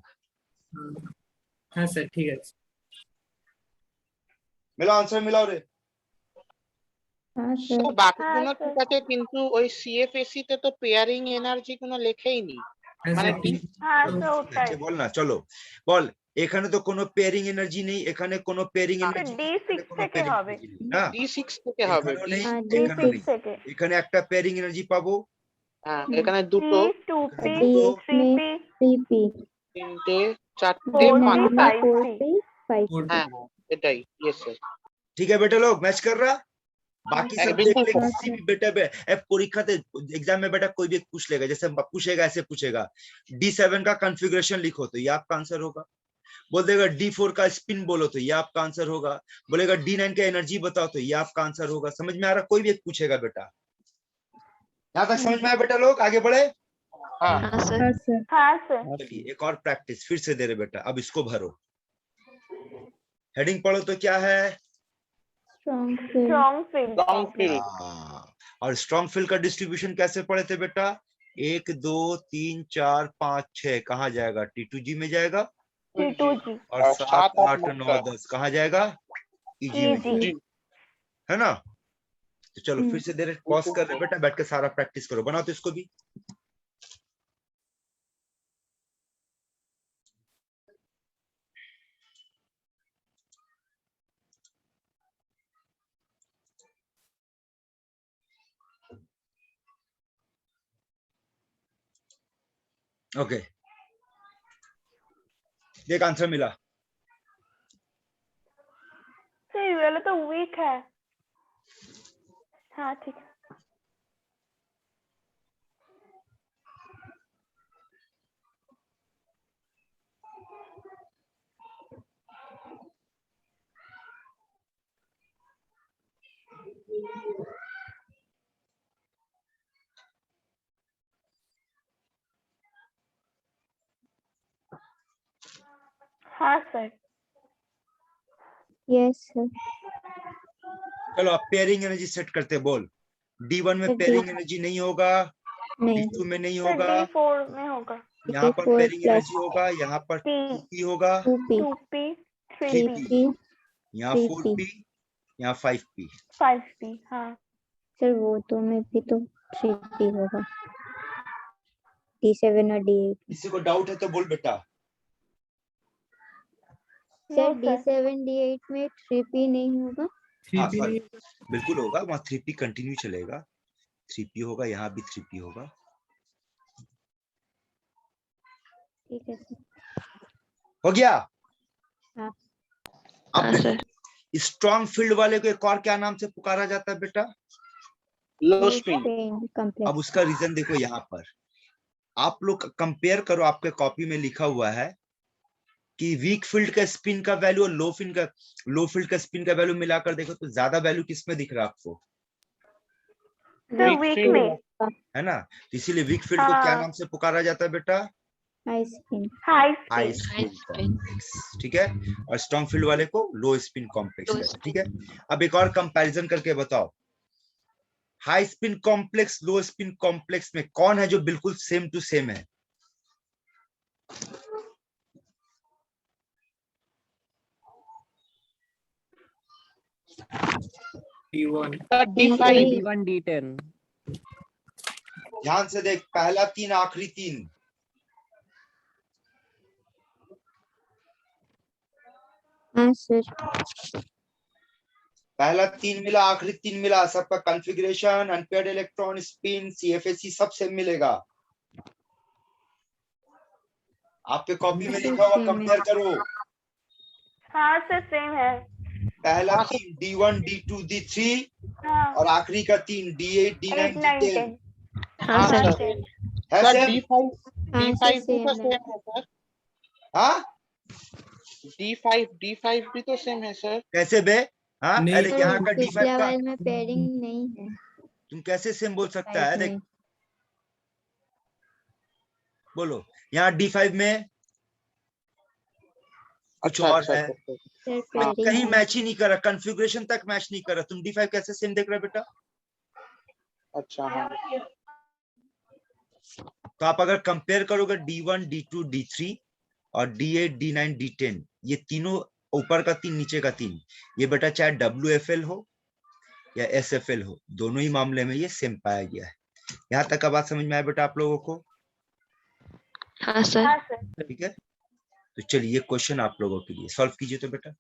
Speaker 5: হ্যাঁ স্যার ঠিক আছে।
Speaker 1: মিলাও, আনসার মিলাও রে।
Speaker 3: हाँ
Speaker 6: তো
Speaker 3: सर।
Speaker 6: বাকিগুলো
Speaker 2: হ্যাঁ,
Speaker 6: ঠিক আছে, কিন্তু ওই CFAC তে তো পেয়ারিং এনার্জি কোনো লেখেই নি।
Speaker 5: হ্যাঁ
Speaker 6: মানে
Speaker 5: স্যার
Speaker 2: हाँ सर होता है।
Speaker 1: বল না, চলো বল। এখানে তো কোনো পেয়ারিং এনার্জি নেই, এখানে কোনো পেয়ারিং
Speaker 6: হ্যাঁ,
Speaker 1: এনার্জি নেই,
Speaker 2: D6
Speaker 1: এখানে কোনো
Speaker 2: থেকে
Speaker 1: পেয়ারিং
Speaker 2: হবে।
Speaker 1: এনার্জি নেই না,
Speaker 6: D6 থেকে হবে।
Speaker 1: এখানেও নেই,
Speaker 3: हाँ
Speaker 1: এখানেও
Speaker 3: D6
Speaker 1: নেই।
Speaker 2: থেকে।
Speaker 1: এখানে একটা পেয়ারিং এনার্জি পাবো,
Speaker 6: হ্যাঁ, এখানে দুটো,
Speaker 2: P 2P
Speaker 1: এখানে দুটো,
Speaker 2: 3P
Speaker 3: 3p
Speaker 6: তিনটে, চারটে,
Speaker 2: 4P
Speaker 6: পাঁচটা।
Speaker 2: 5P।
Speaker 3: 4p 5p।
Speaker 6: হ্যাঁ হ্যাঁ, এটাই। Yes sir.
Speaker 1: ठीक है बेटा लोग, मैच कर रहा। बाकी सब देख
Speaker 6: बिल्कुल
Speaker 1: ले,
Speaker 6: सर।
Speaker 1: किसी भी बेटा परीक्षा थे एग्जाम में बेटा कोई भी एक पूछ लेगा, जैसे पूछेगा ऐसे पूछेगा D7 का कॉन्फ़िगरेशन लिखो तो ये आपका आंसर होगा। बोल देगा D4 का स्पिन बोलो तो ये आपका आंसर होगा। बोलेगा D9 का एनर्जी बताओ तो ये आपका आंसर होगा। समझ में आ रहा? कोई भी एक पूछेगा बेटा। यहाँ तक समझ में आया बेटा लोग? आगे बढ़े।
Speaker 6: हाँ
Speaker 4: हाँ सर।
Speaker 3: हाँ सर।
Speaker 2: हाँ सर।
Speaker 1: चलिए एक और प्रैक्टिस फिर से दे रहे बेटा, अब इसको भरो। हेडिंग पढ़ो तो क्या है?
Speaker 3: Strong field।
Speaker 2: Strong field.
Speaker 6: Long field.
Speaker 1: और स्ट्रॉन्ग फील्ड का डिस्ट्रीब्यूशन कैसे पढ़े थे बेटा? 1 2 3 4 5 6 कहाँ जाएगा? T2G में जाएगा।
Speaker 2: T2G।
Speaker 1: और 7 8 9 10 कहाँ जाएगा? EG में
Speaker 2: EG।
Speaker 1: जाएगा, है ना? तो चलो फिर से दे रहे, पॉज कर रहे बेटा, बैठ के सारा प्रैक्टिस करो। बनाओ तो इसको भी। ओके, देख आंसर मिला।
Speaker 2: सर ये वाला तो वीक है। हाँ ठीक है। हाँ सर।
Speaker 3: Yes sir।
Speaker 1: चलो अब पेयरिंग एनर्जी सेट करते हैं। बोल D1 में
Speaker 3: तो
Speaker 1: पेयरिंग एनर्जी नहीं होगा,
Speaker 3: नहीं।
Speaker 1: D2 में नहीं
Speaker 2: सर
Speaker 1: होगा,
Speaker 2: D4 में होगा।
Speaker 1: यहाँ पर
Speaker 3: D4
Speaker 1: पेयरिंग
Speaker 3: plus
Speaker 1: एनर्जी होगा, यहाँ पर
Speaker 2: P
Speaker 1: 2p होगा,
Speaker 3: 2p
Speaker 2: 2P 3P
Speaker 3: 3p
Speaker 1: यहाँ
Speaker 3: 3p।
Speaker 1: 4p, यहाँ 5p।
Speaker 2: 5P। हाँ
Speaker 3: सर वो तो में भी तो 3p होगा। D7 और D8।
Speaker 1: किसी को डाउट है तो बोल बेटा।
Speaker 3: Sir
Speaker 2: No, sir।
Speaker 3: D7 D8 में 3p नहीं होगा।
Speaker 1: हाँ
Speaker 5: 3p
Speaker 1: सॉरी,
Speaker 5: नहीं।
Speaker 1: बिल्कुल होगा, वहाँ 3p कंटिन्यू चलेगा, 3p होगा, यहाँ भी 3p होगा।
Speaker 3: ठीक है सर।
Speaker 1: हो गया?
Speaker 3: हाँ।
Speaker 1: अब
Speaker 4: हाँ सर।
Speaker 1: स्ट्रॉन्ग फील्ड वाले को एक और क्या नाम से पुकारा जाता है बेटा?
Speaker 6: लो स्पिन।
Speaker 1: अब
Speaker 3: कॉम्प्लेक्स।
Speaker 1: उसका रीजन देखो, यहाँ पर आप लोग कंपेयर करो, आपके कॉपी में लिखा हुआ है कि वीक फील्ड का स्पिन का वैल्यू और लो फील्ड का स्पिन का वैल्यू मिलाकर देखो तो ज्यादा वैल्यू किसमें दिख रहा है आपको?
Speaker 2: तो
Speaker 6: Weak
Speaker 2: वीक
Speaker 6: field
Speaker 2: में
Speaker 1: है ना, तो इसीलिए वीक फील्ड को क्या
Speaker 2: हाँ।
Speaker 1: नाम से पुकारा जाता है बेटा?
Speaker 3: High spin.
Speaker 2: High
Speaker 1: high
Speaker 2: spin.
Speaker 1: Spin complex, ठीक है। और स्ट्रॉन्ग फील्ड वाले को लो स्पिन कॉम्प्लेक्स कहते हैं, ठीक है। अब एक और कंपैरिजन करके बताओ, हाई स्पिन कॉम्प्लेक्स लो स्पिन कॉम्प्लेक्स में कौन है जो बिल्कुल सेम टू सेम है?
Speaker 5: D1
Speaker 6: sir, D5
Speaker 7: D1 D10
Speaker 1: ध्यान से देख, पहला 3 आखिरी 3,
Speaker 3: हाँ सर।
Speaker 1: पहला 3 मिला आखिरी 3 मिला, सबका कॉन्फ़िगरेशन अनपेयर्ड इलेक्ट्रॉन स्पिन सीएफएसी सब सेम मिलेगा। आपके कॉपी में लिखा हुआ कंपेयर करो,
Speaker 2: हाँ सर सेम है।
Speaker 1: पहला 3 D1 D2 D3
Speaker 2: हाँ
Speaker 1: और आखिरी का 3 D8 D9
Speaker 2: 8 9
Speaker 1: D10
Speaker 2: 10
Speaker 4: हाँ
Speaker 6: हाँ
Speaker 4: सर।
Speaker 6: सर
Speaker 1: है
Speaker 6: सर
Speaker 1: सेम?
Speaker 6: D5
Speaker 3: हाँ
Speaker 6: D5
Speaker 3: सर
Speaker 6: भी तो
Speaker 3: सेम
Speaker 6: सेम
Speaker 3: है।
Speaker 6: है सर।
Speaker 1: हाँ
Speaker 6: D5 भी तो सेम है सर।
Speaker 1: कैसे बे? हाँ
Speaker 5: नहीं
Speaker 1: अरे यहाँ
Speaker 3: सर
Speaker 1: का
Speaker 3: पिछले
Speaker 1: D5 का
Speaker 3: वाले में पेयरिंग नहीं है।
Speaker 1: तुम कैसे सेम बोल सकता है?
Speaker 3: फाइव
Speaker 1: देख
Speaker 3: में।
Speaker 1: बोलो, यहाँ D5 में कुछ
Speaker 6: अच्छा
Speaker 1: और
Speaker 6: अच्छा
Speaker 1: है,
Speaker 6: अच्छा अच्छा।
Speaker 3: सर
Speaker 1: बे
Speaker 3: पेयरिंग
Speaker 1: कहीं
Speaker 3: है।
Speaker 1: मैच ही नहीं कर रहा, कॉन्फ़िगरेशन तक मैच नहीं कर रहा, तुम D5 कैसे सेम देख रहे हो बेटा?
Speaker 6: अच्छा हाँ
Speaker 1: तो आप अगर कंपेयर करोगे D1 D2 D3 और D8 D9 D10, ये तीनों ऊपर का 3 नीचे का 3, ये बेटा चाहे WFL हो या SFL हो, दोनों ही मामले में ये सेम पाया गया है। यहाँ तक का बात समझ में आया बेटा आप लोगों को?
Speaker 4: हाँ सर।
Speaker 2: हाँ सर।
Speaker 1: ठीक है, तो चलिए क्वेश्चन आप लोगों के लिए सॉल्व कीजिए तो बेटा।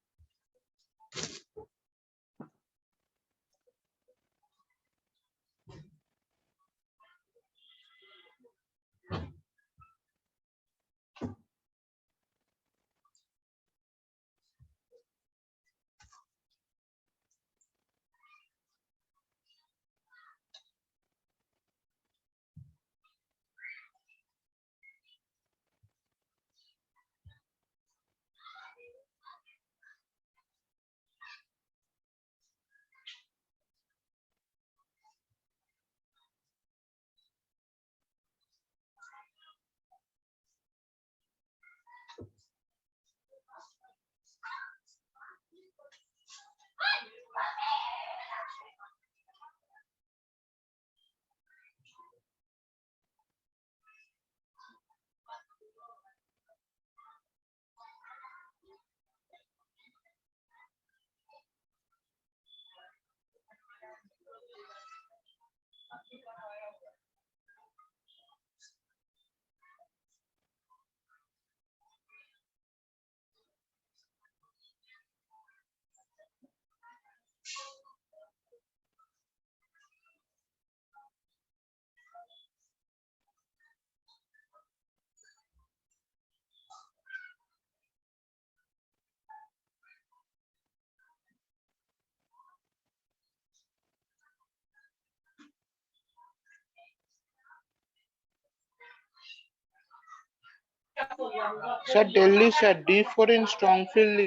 Speaker 6: Sir Delhi sir D4 in strong field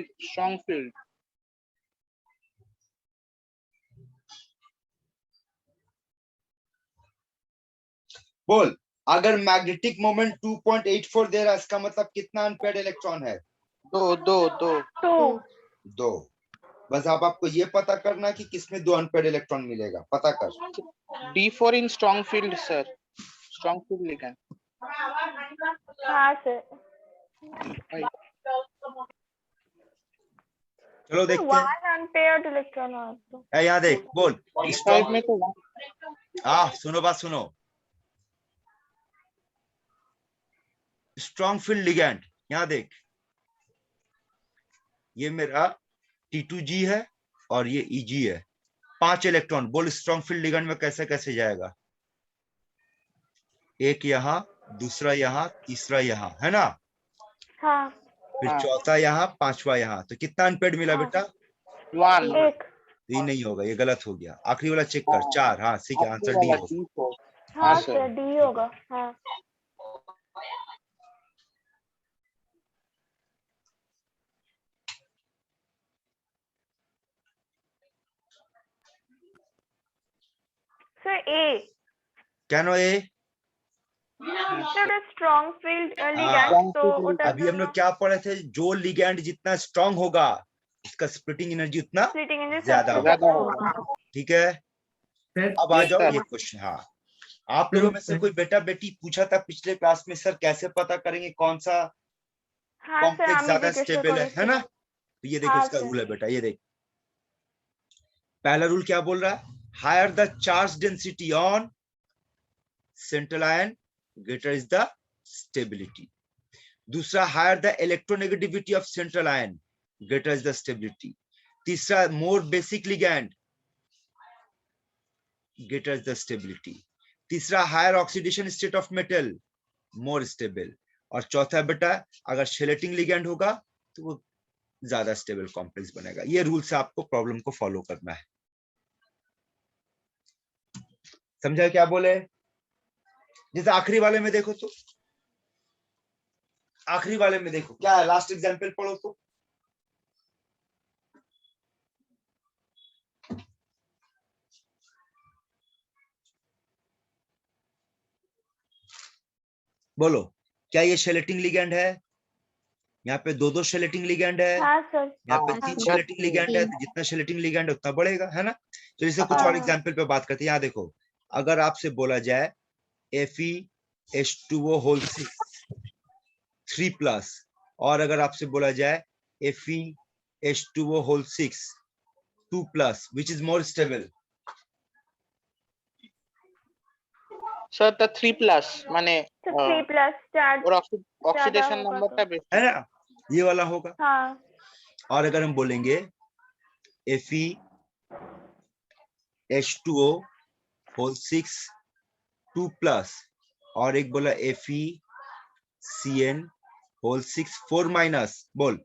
Speaker 1: बोल, अगर मैग्नेटिक मोमेंट 2.84 दे रहा है, इसका मतलब कितना अनपेयर्ड इलेक्ट्रॉन है?
Speaker 6: दो दो दो
Speaker 2: 2
Speaker 1: 2। बस आप आपको ये पता करना कि किसमें 2 अनपेयर्ड इलेक्ट्रॉन मिलेगा, पता कर।
Speaker 6: D4 in strong field sir strong field लिखा
Speaker 2: हाँ सर।
Speaker 6: D5
Speaker 1: चलो देखते हैं।
Speaker 2: 1 अनपेयर्ड इलेक्ट्रॉन आल्सो।
Speaker 1: यहाँ देख, बोल
Speaker 6: D5
Speaker 1: स्ट्रॉन्ग,
Speaker 6: में तो
Speaker 1: सुनो बात सुनो, स्ट्रॉन्ग फील्ड लिगैंड, यहाँ देख, ये मेरा T2G है और ये Eg है, 5 इलेक्ट्रॉन। बोल स्ट्रॉन्ग फील्ड लिगैंड में कैसे कैसे जाएगा? एक यहाँ, दूसरा यहाँ, तीसरा यहाँ, है ना?
Speaker 2: हाँ
Speaker 1: फिर
Speaker 6: हाँ
Speaker 1: चौथा यहाँ, पांचवा यहाँ, तो कितना अनपेयर्ड मिला
Speaker 2: हाँ।
Speaker 1: बेटा?
Speaker 6: 1
Speaker 2: 1
Speaker 1: ये नहीं होगा, ये गलत हो गया, आखिरी वाला चेक कर, 4। हाँ ठीक है,
Speaker 6: आखिरी
Speaker 1: आंसर डी
Speaker 6: वाला
Speaker 1: होगा।
Speaker 6: D4
Speaker 2: हाँ
Speaker 6: हाँ
Speaker 2: सर
Speaker 6: सर
Speaker 2: डी होगा। हाँ Sir, A.
Speaker 1: কেন এ?
Speaker 2: Sir, the strong field ligand.
Speaker 6: Strong
Speaker 2: So,
Speaker 6: field
Speaker 2: ওটার
Speaker 1: अभी हम लोग
Speaker 2: জন্য
Speaker 1: क्या पढ़े थे, जो लिगैंड जितना स्ट्रांग होगा उसका स्प्लिटिंग एनर्जी उतना
Speaker 2: splitting energy
Speaker 1: ज्यादा
Speaker 2: सबसे
Speaker 1: होगा।
Speaker 2: ज्यादा होगा।
Speaker 1: ठीक है,
Speaker 5: सर
Speaker 1: अब आ
Speaker 6: Yes,
Speaker 1: जाओ
Speaker 6: sir.
Speaker 1: ये क्वेश्चन। हाँ, आप लोगों में से कोई बेटा बेटी पूछा था पिछले क्लास में, सर कैसे पता करेंगे कौन सा
Speaker 2: हाँ सर,
Speaker 1: कॉम्प्लेक्स
Speaker 2: আমি
Speaker 1: ज्यादा
Speaker 2: জিজ্ঞাসা
Speaker 1: स्टेबल है
Speaker 2: করেছি।
Speaker 1: ना? तो ये देखो
Speaker 2: हाँ,
Speaker 1: इसका
Speaker 2: sir.
Speaker 1: रूल है बेटा, ये देख। पहला रूल क्या बोल रहा है, higher the charge density on central ion greater is the stability. दूसरा, higher the electronegativity of central ion greater is the stability. तीसरा, more basic ligand greater is the stability। तीसरा, higher oxidation state of metal more stable. और चौथा बेटा, अगर शेलेटिंग ligand होगा तो वो ज्यादा स्टेबल कॉम्प्लेक्स बनेगा। ये रूल से आपको प्रॉब्लम को फॉलो करना है। समझा क्या बोले? जैसे आखिरी वाले में देखो, तो आखिरी वाले में देखो क्या है, लास्ट एग्जांपल पढ़ो तो। बोलो, क्या ये शेलेटिंग लिगैंड है? यहाँ पे दो शेलेटिंग लिगैंड है,
Speaker 2: हाँ सर।
Speaker 1: यहाँ पे
Speaker 6: हाँ,
Speaker 1: 3
Speaker 3: हाँ,
Speaker 1: शेलेटिंग लिगैंड है।
Speaker 3: तीन।
Speaker 1: तो जितना शेलेटिंग लिगैंड है उतना बढ़ेगा, है ना? तो जैसे कुछ
Speaker 2: हाँ।
Speaker 1: और एग्जांपल पे बात करते हैं। यहाँ देखो, अगर आपसे बोला जाए FeH2O होल 3+, और अगर आपसे बोला जाए FeH2O whole 2+, which is more stable?
Speaker 6: Sir, the 3+ মানে
Speaker 2: तो 3+ चार्ज
Speaker 6: और ऑक्सीडेशन
Speaker 2: होगा
Speaker 6: नंबरটা বেশি।
Speaker 1: है ना, ये वाला होगा।
Speaker 2: हाँ।
Speaker 1: और अगर हम बोलेंगे FeH2O होल 2+, और एक बोला FeCN होल 4-, बोल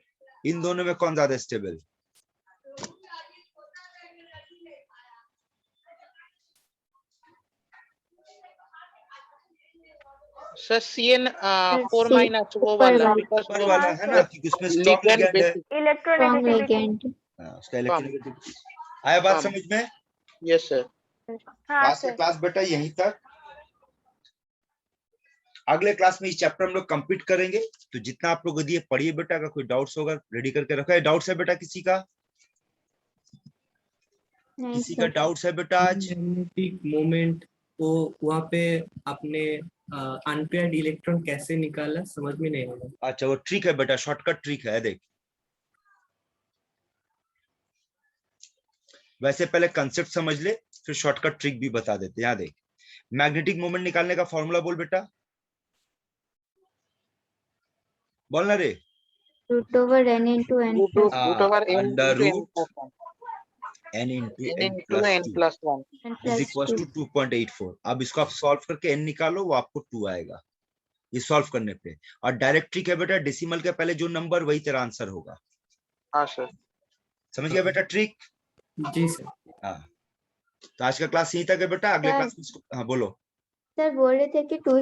Speaker 1: इन दोनों में कौन ज्यादा स्टेबल?
Speaker 6: सर CN 4- वो
Speaker 3: ऊपर
Speaker 6: वाला
Speaker 3: वाला।
Speaker 6: because
Speaker 1: ऊपर
Speaker 6: वो
Speaker 1: वाला है ना, क्योंकि उसमें स्ट्रॉन्ग
Speaker 6: ligand
Speaker 1: लिगैंड है।
Speaker 6: बेसिक।
Speaker 3: Strong
Speaker 2: electronegativity.
Speaker 3: लिगैंड।
Speaker 1: हाँ, उसका इलेक्ट्रोनेगेटिविटी। आया बात
Speaker 6: कम।
Speaker 1: समझ में?
Speaker 6: Yes sir.
Speaker 2: हाँ
Speaker 1: आज का
Speaker 2: सर।
Speaker 1: क्लास बेटा यहीं तक। अगले क्लास में इस चैप्टर हम लोग कंप्लीट करेंगे। तो जितना आप लोग को दिए पढ़िए बेटा, अगर कोई डाउट्स होगा रेडी करके रखा है। डाउट्स है बेटा किसी का?
Speaker 3: नहीं
Speaker 1: किसी का
Speaker 3: सर।
Speaker 1: डाउट्स है बेटा आज?
Speaker 5: मैग्नेटिक मोमेंट, तो वहाँ पे आपने अनपेयर्ड इलेक्ट्रॉन कैसे निकाला, समझ में नहीं आया।
Speaker 1: अच्छा, वो ट्रिक है बेटा, शॉर्टकट ट्रिक है। देख, वैसे पहले कंसेप्ट समझ ले, फिर शॉर्टकट ट्रिक भी बता देते हैं। यहाँ देख, मैग्नेटिक मोमेंट निकालने का फॉर्मूला बोल बेटा, बोलना रे।
Speaker 3: √n into n plus
Speaker 1: under root n into n
Speaker 6: n
Speaker 1: plus 2
Speaker 6: plus 1
Speaker 3: n
Speaker 1: is
Speaker 3: plus
Speaker 1: equals
Speaker 3: 2।
Speaker 1: to 2.84। अब इसको आप सॉल्व करके n निकालो, वो आपको 2 आएगा ये सॉल्व करने पे। और डायरेक्ट ट्रिक है बेटा, डेसिमल के पहले जो नंबर वही तेरा आंसर होगा।
Speaker 6: हाँ सर।
Speaker 1: समझ गया बेटा ट्रिक?
Speaker 5: जी सर।
Speaker 1: हाँ, तो आज का क्लास यहीं तक है बेटा। अगले
Speaker 3: सर।
Speaker 1: क्लास में हाँ बोलो।
Speaker 3: सर बोल रहे थे कि 2